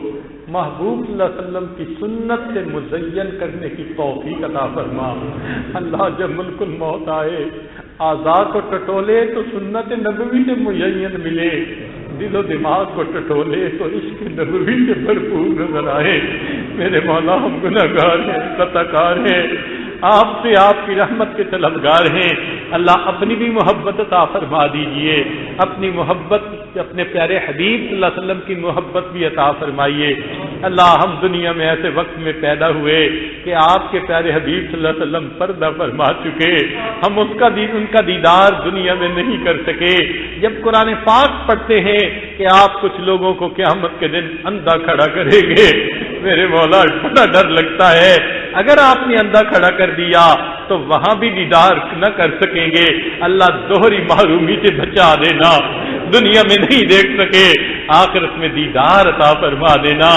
محبوب صلی اللہ علیہ وسلم کی سنت سے مزین کرنے کی توفیق عطا فرما. اللہ جب ملک الموت آئے، اعضاء کو ٹٹولے تو سنت نبوی سے مزین ملے، دل و دماغ کو ٹٹولے تو عشق نبوی سے بھرپور نظر آئے. میرے مولا، ہم گناہگار ہیں، خطاکار ہیں، آپ سے آپ کی رحمت کے طلبگار ہیں. اللہ اپنی بھی محبت عطا فرما دیجئے، اپنی محبت، اپنے پیارے حبیب صلی اللہ علیہ وسلم کی محبت بھی عطا فرمائیے. اللہ ہم دنیا میں ایسے وقت میں پیدا ہوئے کہ آپ کے پیارے حبیب صلی اللہ علیہ وسلم پردہ فرما چکے، ہم ان کا دیدار دنیا میں نہیں کر سکے. جب قرآن پاک پڑھتے ہیں کہ آپ کچھ لوگوں کو قیامت کے دن اندھا کھڑا کریں گے، میرے مولا بڑا ڈر لگتا ہے. اگر آپ نے اندھا کھڑا کر دیا تو وہاں بھی دیدار نہ کر سکیں گے. اللہ دوہری محرومی سے بچا دینا، دنیا میں نہیں دیکھ سکے، آخرت میں دیدار عطا فرما دینا.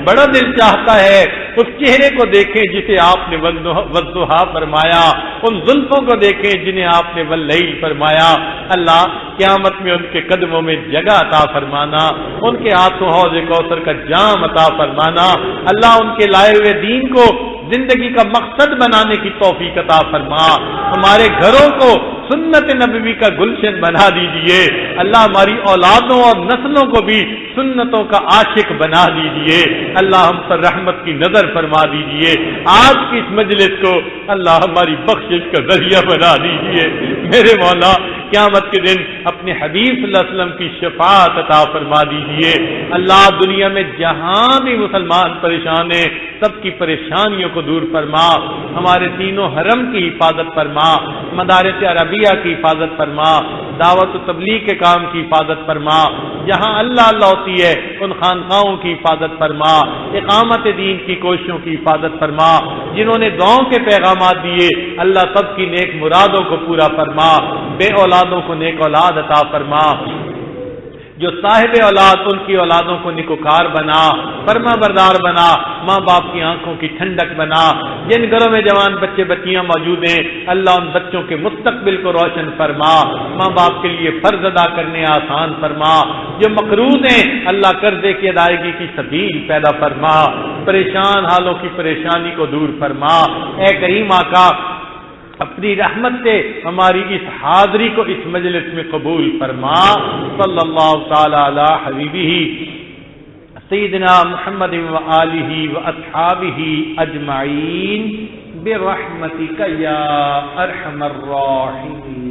بڑا دل چاہتا ہے اس چہرے کو دیکھیں جسے آپ نے والضحیٰ فرمایا، ان زلفوں کو دیکھیں جنہیں آپ نے واللیل فرمایا. اللہ قیامت میں ان کے قدموں میں جگہ عطا فرمانا، ان کے ہاتھوں حوض کوثر کا جام عطا فرمانا. اللہ ان کے لائے ہوئے دین کو زندگی کا مقصد بنانے کی توفیق عطا فرما. ہمارے گھروں کو سنت نبوی کا گلشن بنا دیجئے. اللہ ہماری اولادوں اور نسلوں کو بھی سنتوں کا عاشق بنا دیجئے. اللہ ہم پر رحمت کی نظر فرما دیجئے. آج کی اس مجلس کو اللہ ہماری بخشش کا ذریعہ بنا دیجئے. میرے مولا قیامت کے دن اپنے حبیب صلی اللہ علیہ وسلم کی شفاعت عطا فرما دیجئے. اللہ دنیا میں جہاں بھی مسلمان پریشان ہیں، سب کی پریشانیوں کو دور فرما. ہمارے تینوں حرم کی حفاظت فرما، مدارس عربیہ کی حفاظت فرما، دعوت و تبلیغ کے کام کی حفاظت فرما. جہاں اللہ اللہ ہوتی ہے ان خانقاہوں کی حفاظت فرما. اقامت دین کی کوششوں کی حفاظت فرما. جنہوں نے دعاؤں کے پیغامات دیے اللہ سب کی نیک مرادوں کو پورا فرما. بے اولادوں کو نیک اولاد عطا فرما. جو صاحب اولاد ان کی اولادوں کو نیکوکار بنا، فرما بردار بنا، ماں باپ کی آنکھوں کی ٹھنڈک بنا. جن گھروں میں جوان بچے بچیاں موجود ہیں اللہ ان بچوں کے مستقبل کو روشن فرما. ماں باپ کے لیے فرض ادا کرنے آسان فرما. جو مقروض ہیں اللہ قرضے کی ادائیگی کی سبیل پیدا فرما. پریشان حالوں کی پریشانی کو دور فرما. اے کریم آقا اپنی رحمت سے ہماری اس حاضری کو اس مجلس میں قبول فرما. صلی اللہ تعالی علی حبیبہ سیدنا محمد و آلہ و اصحابہ اجمعین برحمتک یا ارحم الراحمین.